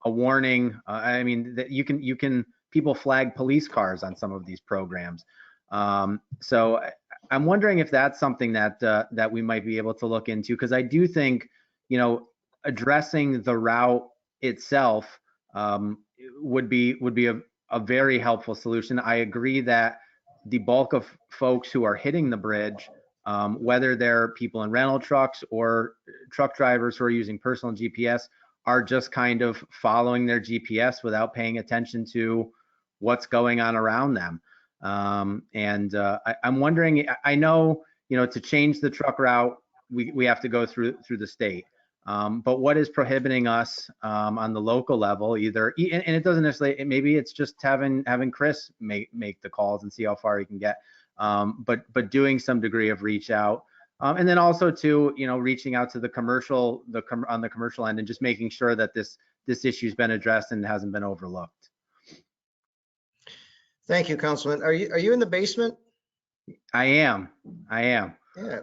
a warning. I mean, that you can people flag police cars on some of these programs. So I'm wondering if that's something that we might be able to look into, because I do think, addressing the route itself would be a very helpful solution. I agree that the bulk of folks who are hitting the bridge, whether they're people in rental trucks or truck drivers who are using personal GPS, are just kind of following their GPS without paying attention to what's going on around them. I'm wondering, I know, to change the truck route, we have to go through the state. But what is prohibiting us on the local level, and it doesn't necessarily, maybe it's just having Chris make the calls and see how far he can get, but doing some degree of reach out. And then also to, reaching out to the commercial, on the commercial end, and just making sure that this issue's been addressed and hasn't been overlooked. Thank you, Councilman. Are you in the basement? I am. Yeah.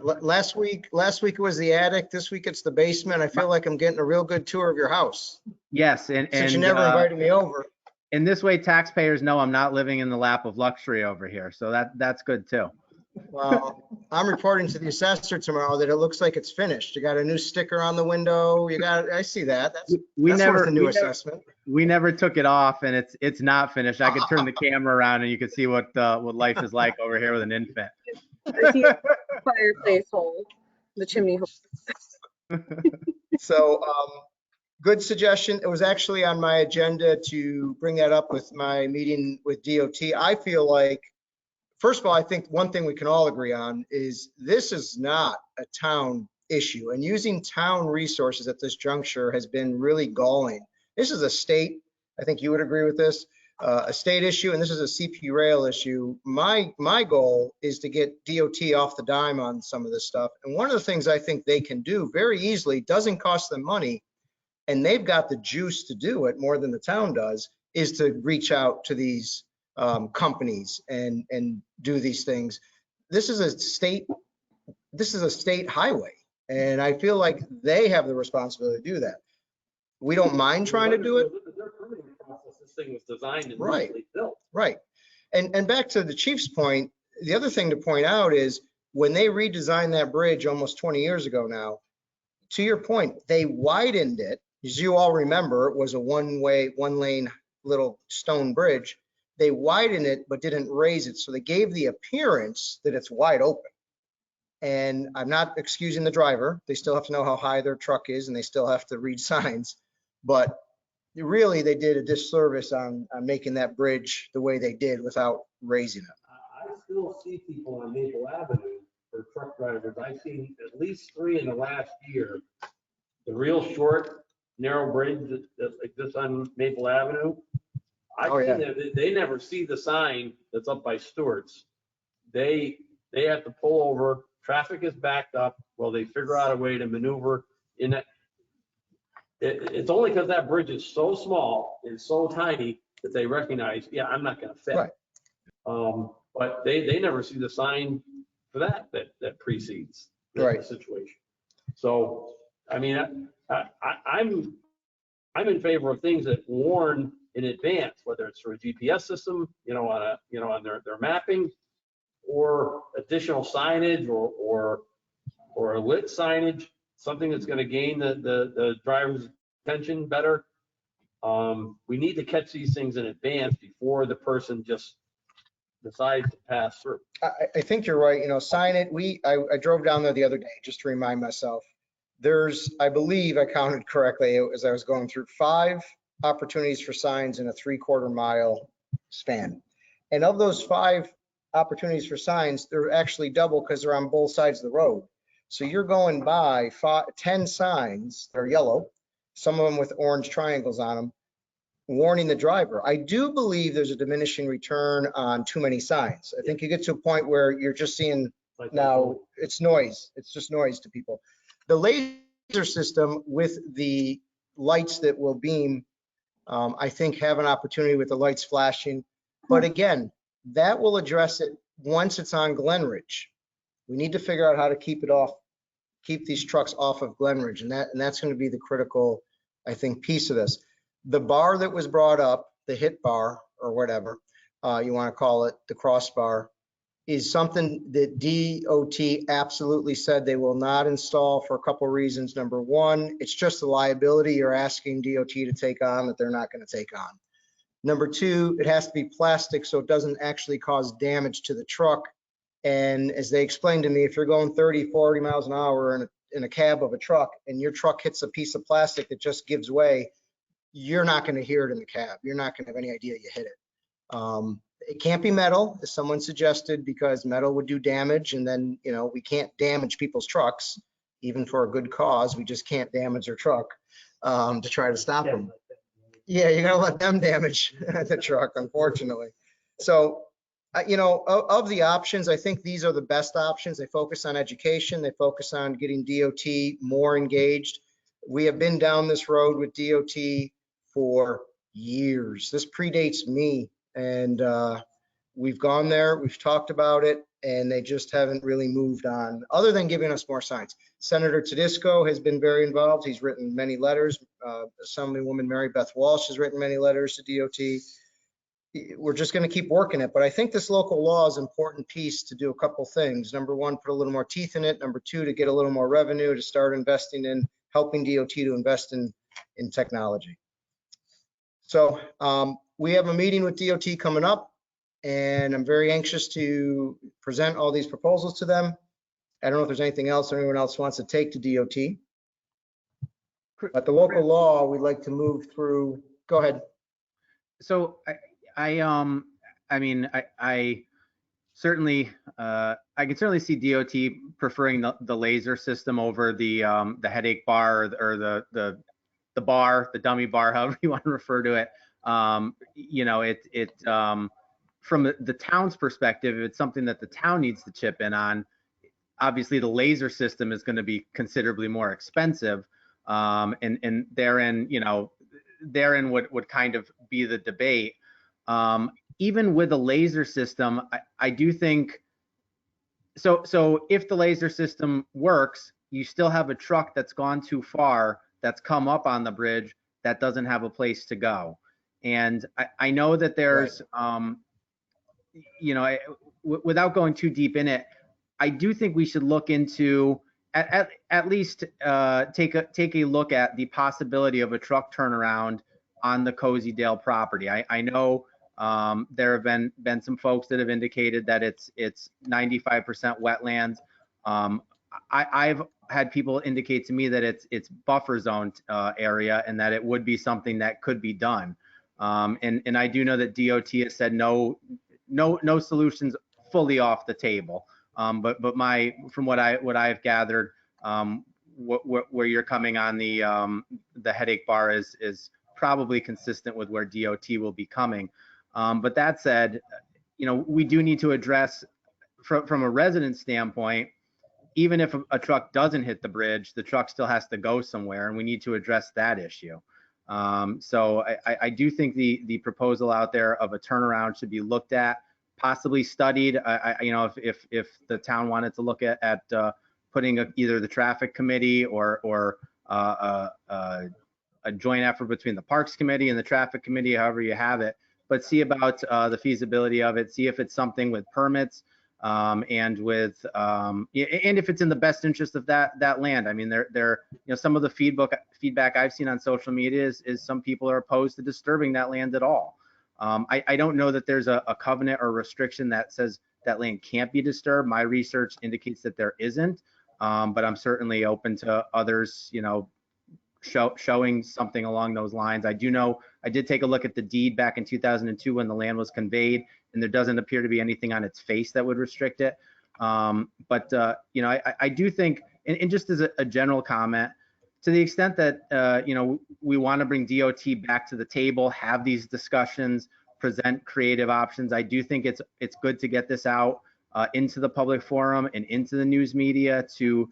Last week it was the attic. This week it's the basement. I feel like I'm getting a real good tour of your house. Yes, Since you never invited me over. And this way, taxpayers know I'm not living in the lap of luxury over here, so that's good too. Well, I'm reporting to the assessor tomorrow that it looks like it's finished. You got a new sticker on the window. I see that. That's worth a new assessment. We never took it off, and it's not finished. I could turn the camera around and you could see what life is like over here with an infant. Fireplace hole, the chimney hole. So, good suggestion. It was actually on my agenda to bring that up with my meeting with DOT. I feel like, first of all, I think one thing we can all agree on is this is not a town issue, and using town resources at this juncture has been really galling. This is a state I think you would agree with this. A state issue, and this is a CP rail issue. My goal is to get DOT off the dime on some of this stuff. And one of the things I think they can do very easily, doesn't cost them money, and they've got the juice to do it more than the town does, is to reach out to these companies and do these things. This is a state highway, and I feel like they have the responsibility to do that. We don't mind trying to do it. Their permitting process, this thing was designed and Right. recently built. Right. And back to the chief's point, the other thing to point out is when they redesigned that bridge almost 20 years ago now, to your point, they widened it. As you all remember, it was a one lane little stone bridge. They widened it, but didn't raise it. So they gave the appearance that it's wide open. And I'm not excusing the driver. They still have to know how high their truck is, and they still have to read signs. But really, they did a disservice on making that bridge the way they did without raising it. I still see people on Maple Avenue for truck drivers. I've seen at least 3 in the last year. The real short, narrow bridge that exists on Maple Avenue. I've Oh, yeah. seen that they never see the sign that's up by Stewart's. They have to pull over. Traffic is backed up. Well, they figure out a way to maneuver in that. It's only because that bridge is so small and so tiny that they recognize, yeah, I'm not going to fit. Right. But they never see the sign for that precedes Right. the situation. So, I mean, I'm in favor of things that warn in advance, whether it's through a GPS system, on their mapping, or additional signage or a lit signage, something that's going to gain the driver's attention better. We need to catch these things in advance before the person just decides to pass through. I think you're right. Sign it. I drove down there the other day just to remind myself. There's, I believe I counted correctly as I was going through, 5 opportunities for signs in a 3/4 mile span. And of those 5 opportunities for signs, they're actually double because they're on both sides of the road. So you're going by 10 signs, they're yellow, some of them with orange triangles on them, warning the driver. I do believe there's a diminishing return on too many signs. I think you get to a point where you're just seeing, Like now it's noise. It's just noise to people. The laser system with the lights that will beam, I think have an opportunity with the lights flashing. But again, that will address it once it's on Glenridge. We need to figure out how to keep these trucks off of Glenridge. And that's going to be the critical, I think, piece of this. The bar that was brought up, the hit bar or whatever you want to call it, the crossbar, is something that DOT absolutely said they will not install for a couple reasons. Number one, it's just a liability you're asking DOT to take on that they're not going to take on. Number two, it has to be plastic so it doesn't actually cause damage to the truck. And as they explained to me, if you're going 30, 40 miles an hour in a cab of a truck and your truck hits a piece of plastic that just gives way, you're not going to hear it in the cab. You're not going to have any idea you hit it. It can't be metal, as someone suggested, because metal would do damage. And then, we can't damage people's trucks, even for a good cause. We just can't damage their truck to try to stop them. Yeah, you're gonna let them damage the truck, unfortunately. So, of the options, I think these are the best options. They focus on education. They focus on getting DOT more engaged. We have been down this road with DOT for years. This predates me, and we've gone there, we've talked about it, and they just haven't really moved on, other than giving us more signs. Senator Tedisco has been very involved. He's written many letters. Assemblywoman Mary Beth Walsh has written many letters to DOT. We're just going to keep working it. But I think this local law is an important piece to do a couple things. Number one, put a little more teeth in it. Number two, to get a little more revenue, to start investing in helping DOT to invest in technology. So we have a meeting with DOT coming up, and I'm very anxious to present all these proposals to them. I don't know if there's anything else anyone else wants to take to DOT. But the local law, we'd like to move through. Go ahead. So I mean, I certainly, I can certainly see DOT preferring the laser system over the headache bar or the bar, the dummy bar, however you want to refer to it. You know, from the town's perspective, if it's something that the town needs to chip in on, obviously the laser system is going to be considerably more expensive. And therein, you know, therein would kind of be the debate. Even with a laser system, I do think, so if the laser system works, you still have a truck that's gone too far, that's come up on the bridge, that doesn't have a place to go. And I know that there's, you know, without going too deep in it, I do think we should look into, at least take a look at the possibility of a truck turnaround on the Cozy Dale property. I know there have been some folks that have indicated that it's 95% wetlands. I've had people indicate to me that it's buffer zone area, and that it would be something that could be done. And I do know that DOT has said no solutions fully off the table. But from what I've gathered, where you're coming on the headache bar is probably consistent with where DOT will be coming. But that said, you know, we do need to address from a resident standpoint, even if a truck doesn't hit the bridge, the truck still has to go somewhere, and we need to address that issue. So I do think the proposal out there of a turnaround should be looked at, possibly studied. You know, if the town wanted to look at putting either the traffic committee or a joint effort between the Parks Committee and the traffic committee, however you have it, but see about the feasibility of it, see if it's something with permits, and with and if it's in the best interest of that land. I mean, you know, some of the feedback I've seen on social media is some people are opposed to disturbing that land at all. I don't know that there's a covenant or restriction that says that land can't be disturbed. My research indicates that there isn't, but I'm certainly open to others, you know, showing something along those lines. I do know, I did take a look at the deed back in 2002 when the land was conveyed, and there doesn't appear to be anything on its face that would restrict it. But you know, I do think, and just as a general comment, to the extent that you know, we want to bring DOT back to the table, have these discussions, present creative options, I do think it's good to get this out into the public forum and into the news media to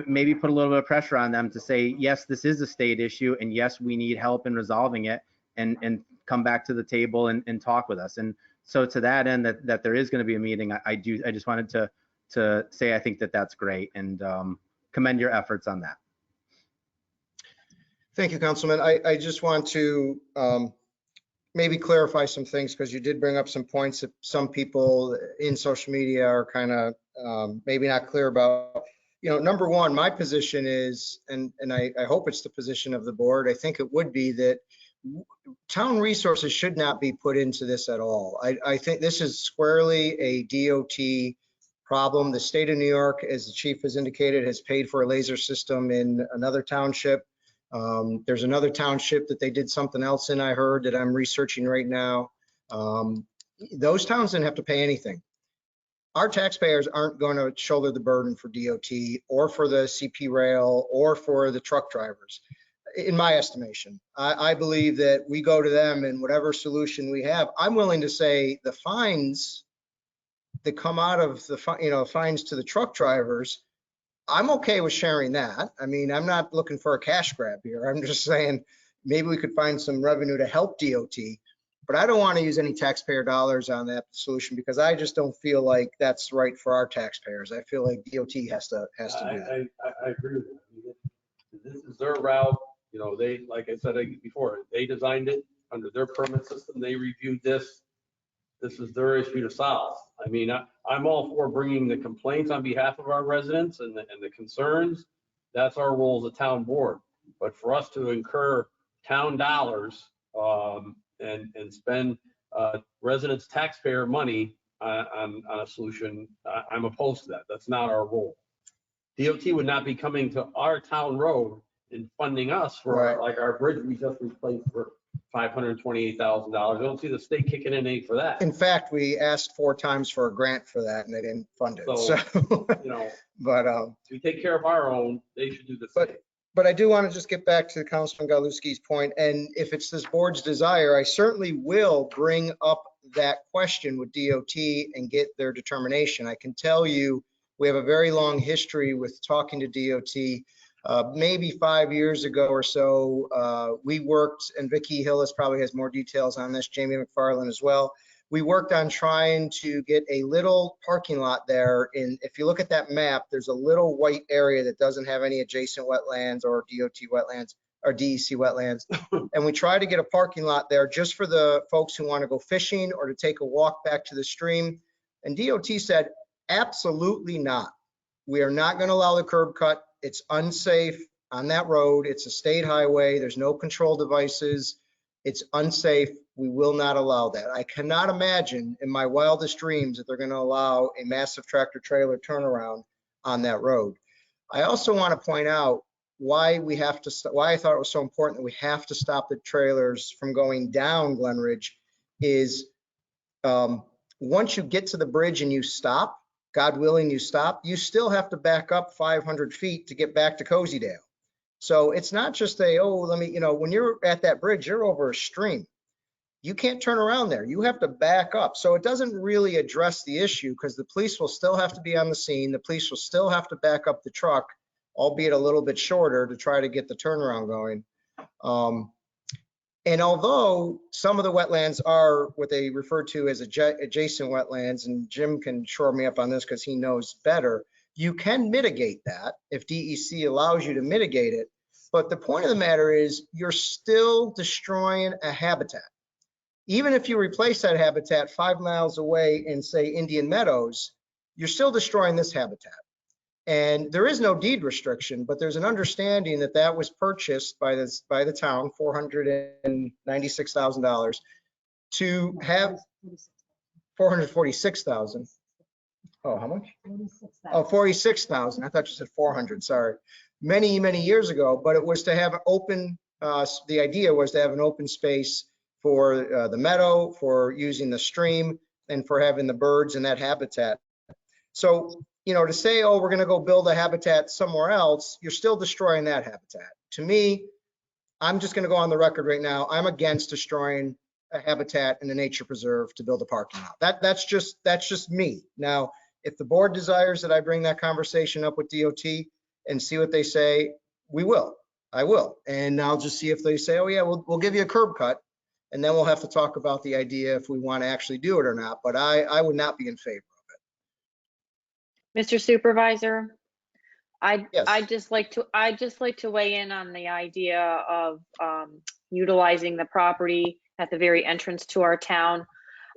maybe put a little bit of pressure on them to say, yes, this is a state issue, and yes, we need help in resolving it, and come back to the table and talk with us. And so to that end, that there is going to be a meeting, I just wanted to say I think that's great, and commend your efforts on that. Thank you, Councilman. I just want to maybe clarify some things, because you did bring up some points that some people in social media are kind of maybe not clear about. You know, number one, my position is, and I hope it's the position of the board, I think it would be, that town resources should not be put into this at all. I think this is squarely a DOT problem. The state of New York, as the chief has indicated, has paid for a laser system in another township. There's another township that they did something else in, I heard, that I'm researching right now. Those towns didn't have to pay anything. Our taxpayers aren't going to shoulder the burden for DOT or for the CP rail or for the truck drivers, in my estimation. I believe that we go to them, and whatever solution we have, I'm willing to say the fines that come out of the, you know, fines to the truck drivers, I'm okay with sharing that. I mean, I'm not looking for a cash grab here. I'm just saying maybe we could find some revenue to help DOT, but I don't want to use any taxpayer dollars on that solution, because I just don't feel like that's right for our taxpayers. I feel like DOT has to do that. I agree with you. This is their route. You know, they, like I said before, they designed it under their permit system. They reviewed this. This is their issue to solve. I mean, I'm all for bringing the complaints on behalf of our residents and the concerns. That's our role as a town board. But for us to incur town dollars and spend residents' taxpayer money on a solution, I'm opposed to that. That's not our role. DOT would not be coming to our town road and funding us for Right. like our bridge we just replaced for $528,000. I don't see the state kicking in any for that. In fact, we asked 4 times for a grant for that, and they didn't fund it. So, So, you know, but we take care of our own, they should do the same. But I do want to just get back to Councilman Galuski's point, and if it's this board's desire, I certainly will bring up that question with DOT and get their determination. I can tell you, we have a very long history with talking to DOT. Maybe 5 years ago or so, we worked, and Vicki Hillis probably has more details on this, Jamie McFarland as well. We worked on trying to get a little parking lot there. And if you look at that map, there's a little white area that doesn't have any adjacent wetlands or DOT wetlands or DEC wetlands. And we tried to get a parking lot there just for the folks who want to go fishing or to take a walk back to the stream. And DOT said, absolutely not. We are not going to allow the curb cut. It's unsafe on that road. It's a state highway. There's no control devices. It's unsafe. We will not allow that. I cannot imagine in my wildest dreams that they're going to allow a massive tractor trailer turnaround on that road. I also want to point out why we have to, why I thought it was so important that we have to stop the trailers from going down Glen Ridge is once you get to the bridge and you stop, God willing, you stop, you still have to back up 500 feet to get back to Cozydale. So it's not just a, oh, let me, when you're at that bridge, you're over a stream. You can't turn around there. You have to back up. So it doesn't really address the issue because the police will still have to be on the scene. The police will still have to back up the truck, albeit a little bit shorter to try to get the turnaround going. And although some of the wetlands are what they refer to as adjacent wetlands, and Jim can shore me up on this because he knows better, you can mitigate that if DEC allows you to mitigate it. But the point of the matter is you're still destroying a habitat. Even if you replace that habitat 5 miles away in, say, Indian Meadows, you're still destroying this habitat. And there is no deed restriction, but there's an understanding that that was purchased by the town, $496,000, to have $446,000. Oh, how much? Oh, 46,000. I thought you said 400. Sorry. Many, many years ago, but it was to have an open. The idea was to have an open space for the meadow, for using the stream, and for having the birds in that habitat. So, to say, oh, we're going to go build a habitat somewhere else, you're still destroying that habitat. To me, I'm just going to go on the record right now. I'm against destroying a habitat in a nature preserve to build a parking lot. That's just me. Now, if the board desires that I bring that conversation up with DOT and see what they say, we will. I will. And I'll just see if they say, oh, yeah, we'll give you a curb cut. And then we'll have to talk about the idea if we want to actually do it or not. But I would not be in favor. Mr. Supervisor, Yes. I'd just like to weigh in on the idea of utilizing the property at the very entrance to our town.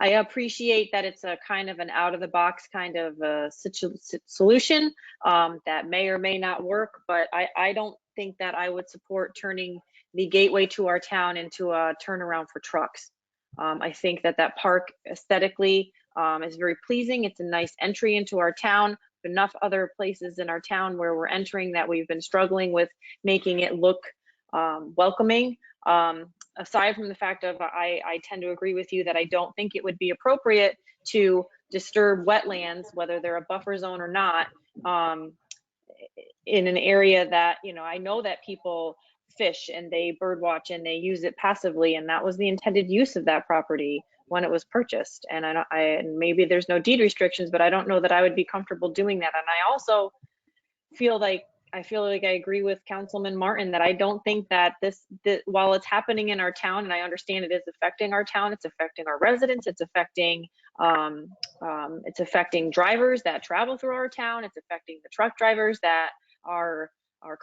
I appreciate that it's a kind of an out of the box kind of solution that may or may not work, but I don't think that I would support turning the gateway to our town into a turnaround for trucks. I think that park aesthetically is very pleasing. It's a nice entry into our town. Enough other places in our town where we're entering that we've been struggling with making it look welcoming. Aside from the fact of I tend to agree with you that I don't think it would be appropriate to disturb wetlands, whether they're a buffer zone or not, in an area that, I know that people fish and they bird watch and they use it passively, and that was the intended use of that property when it was purchased. And and maybe there's no deed restrictions, but I don't know that I would be comfortable doing that. And I also feel like I agree with Councilman Martin that I don't think that while it's happening in our town, and I understand it is affecting our town, it's affecting our residents, it's affecting drivers that travel through our town, it's affecting the truck drivers that are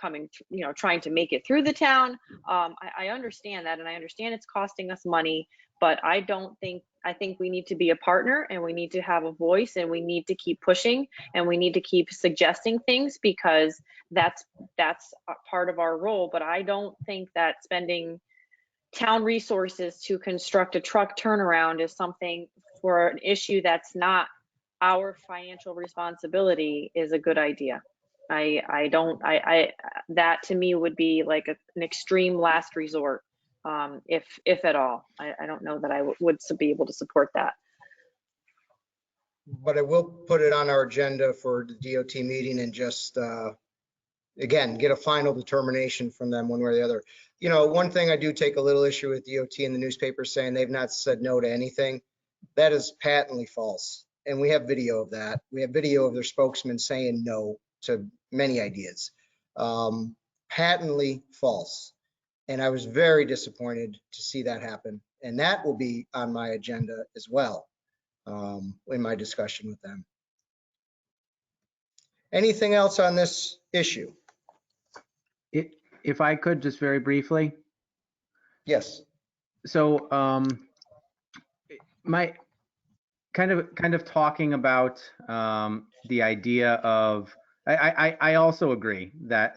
coming, trying to make it through the town. I understand that, and I understand it's costing us money, but I think we need to be a partner, and we need to have a voice, and we need to keep pushing, and we need to keep suggesting things, because that's part of our role. But I don't think that spending town resources to construct a truck turnaround is something for an issue that's not our financial responsibility is a good idea. That to me would be like an extreme last resort, if at all. I don't know that I would be able to support that. But I will put it on our agenda for the DOT meeting and just again, get a final determination from them one way or the other. You know, one thing I do take a little issue with DOT and the newspaper saying they've not said no to anything. That is patently false. And we have video of that. We have video of their spokesman saying no to many ideas. Patently false. And I was very disappointed to see that happen. And that will be on my agenda as well, in my discussion with them. Anything else on this issue? If I could just very briefly. Yes. So my kind of talking about the idea of, I also agree that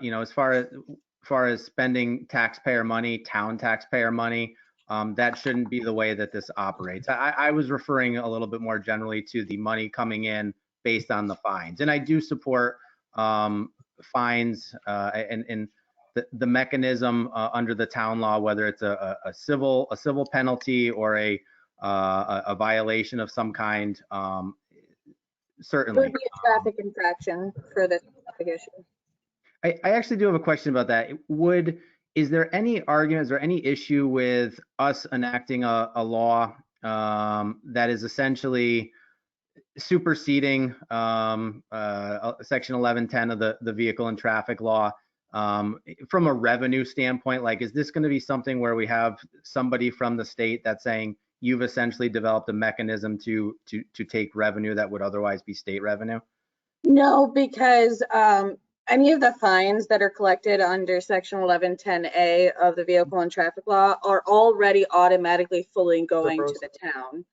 you know, as far as spending taxpayer money, town taxpayer money, that shouldn't be the way that this operates. I was referring a little bit more generally to the money coming in based on the fines, and I do support fines and the mechanism under the town law, whether it's a civil penalty or a violation of some kind. It Certainly. would be a traffic infraction for this traffic issue. I actually do have a question about that. Is there any arguments or any issue with us enacting a law that is essentially superseding section 1110 of the vehicle and traffic law from a revenue standpoint? Like, is this going to be something where we have somebody from the state that's saying you've essentially developed a mechanism to take revenue that would otherwise be state revenue? No, because any of the fines that are collected under section 1110A of the vehicle and traffic law are already automatically fully going to the town.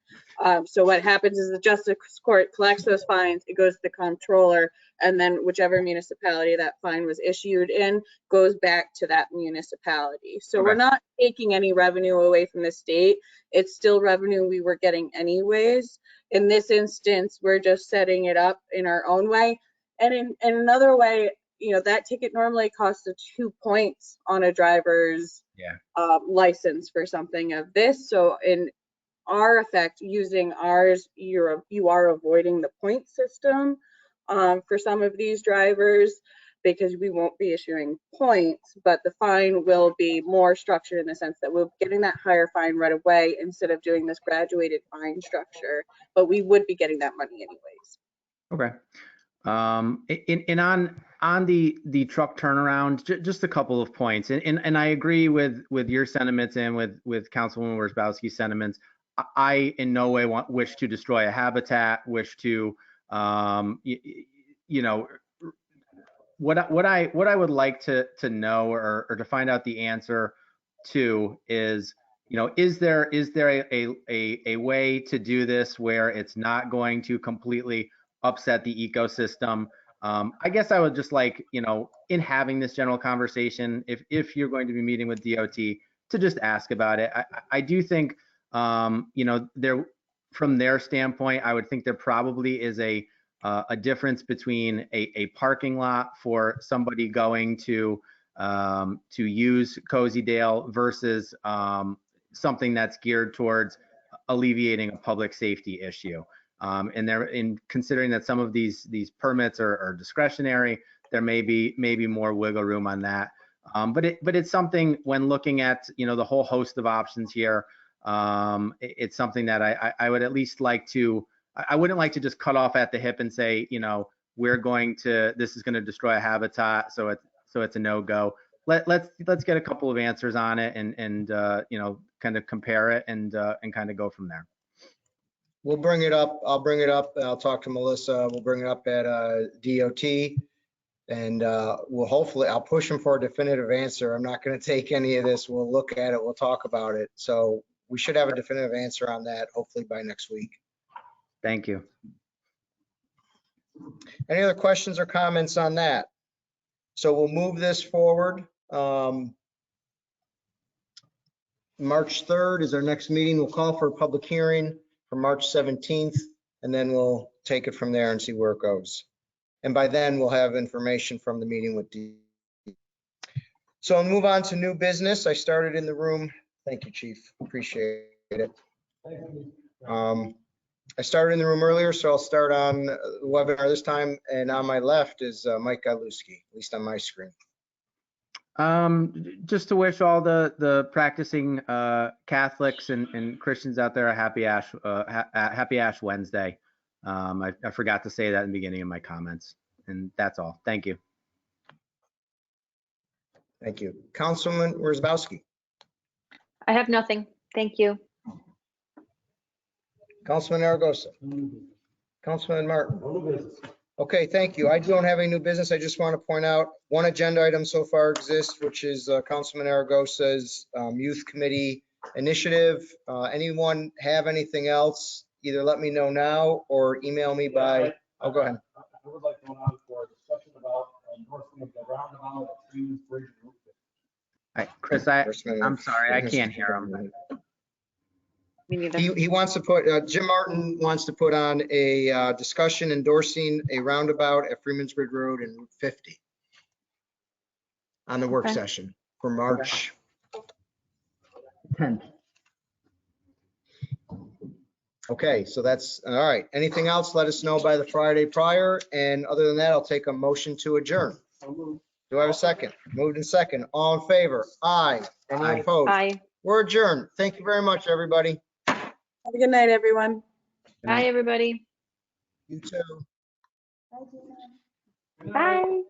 So what happens is the justice court collects those fines, it goes to the comptroller, and then whichever municipality that fine was issued in goes back to that municipality. So Okay. we're not taking any revenue away from the state. It's still revenue we were getting anyways. In this instance, we're just setting it up in our own way. And in another way, you know, that ticket normally costs 2 points on a driver's license for something of this. So in our effect, using ours, you are avoiding the point system for some of these drivers, because we won't be issuing points, but the fine will be more structured in the sense that we're getting that higher fine right away instead of doing this graduated fine structure, but we would be getting that money anyways. Okay. And on the truck turnaround, just a couple of points, and I agree with your sentiments and with Councilwoman Worsbowski's sentiments. I in no way wish to destroy a habitat, wish to you know, what I would like to know or to find out the answer to is, you know, is there a way to do this where it's not going to completely upset the ecosystem? I guess I would just like, you know, in having this general conversation, if you're going to be meeting with DOT, to just ask about it. I do think, you know, from their standpoint, I would think there probably is a difference between a parking lot for somebody going to use Cozy Dale versus something that's geared towards alleviating a public safety issue. And in considering that some of these permits are discretionary, there may be more wiggle room on that. But it's something, when looking at, you know, the whole host of options here, it's something that I would at least like to. I wouldn't like to just cut off at the hip and say, you know, this is going to destroy a habitat, so it's a no-go. Let's get a couple of answers on it and you know, kind of compare it and kind of go from there. We'll bring it up. I'll bring it up. I'll talk to Melissa. We'll bring it up at DOT, and I'll push them for a definitive answer. I'm not going to take any of this. We'll look at it. We'll talk about it. So we should have a definitive answer on that hopefully by next week. Thank you. Any other questions or comments on that? So we'll move this forward. March 3rd is our next meeting. We'll call for a public hearing for March 17th, and then we'll take it from there and see where it goes. And by then we'll have information from the meeting with D. So I'll move on to new business. I started in the room. Thank you, Chief. Appreciate it. I started in the room earlier, so I'll start on the webinar this time. And on my left is Mike Godlewski, at least on my screen. Just to wish all the practicing Catholics and Christians out there a happy Ash Wednesday. I forgot to say that in the beginning of my comments, and that's all. Thank you. Thank you. Councilman Worzbowski. I have nothing. Thank you. Councilman Aragosa. Councilman Martin. Okay, thank you. I don't have any new business. I just want to point out one agenda item so far exists, which is Councilman Aragosa's Youth Committee initiative. Anyone have anything else? Either let me know now or email me by, oh, go ahead. I would like to go on for a discussion about endorsement of the roundabout at Queens Bridge Route. Chris, I'm sorry, I can't hear him. Me neither. He wants to put, Jim Martin wants to put on a discussion endorsing a roundabout at Freemansbridge Road and Route 50 on the work Okay. session for March 10th. Okay, so that's, all right. Anything else, let us know by the Friday prior. And other than that, I'll take a motion to adjourn. Do I have a second? Moved in second. All in favor? Aye. Any Aye. opposed? Bye. We're adjourned. Thank you very much, everybody. Have a good night, everyone. Bye, everybody. You too. Bye.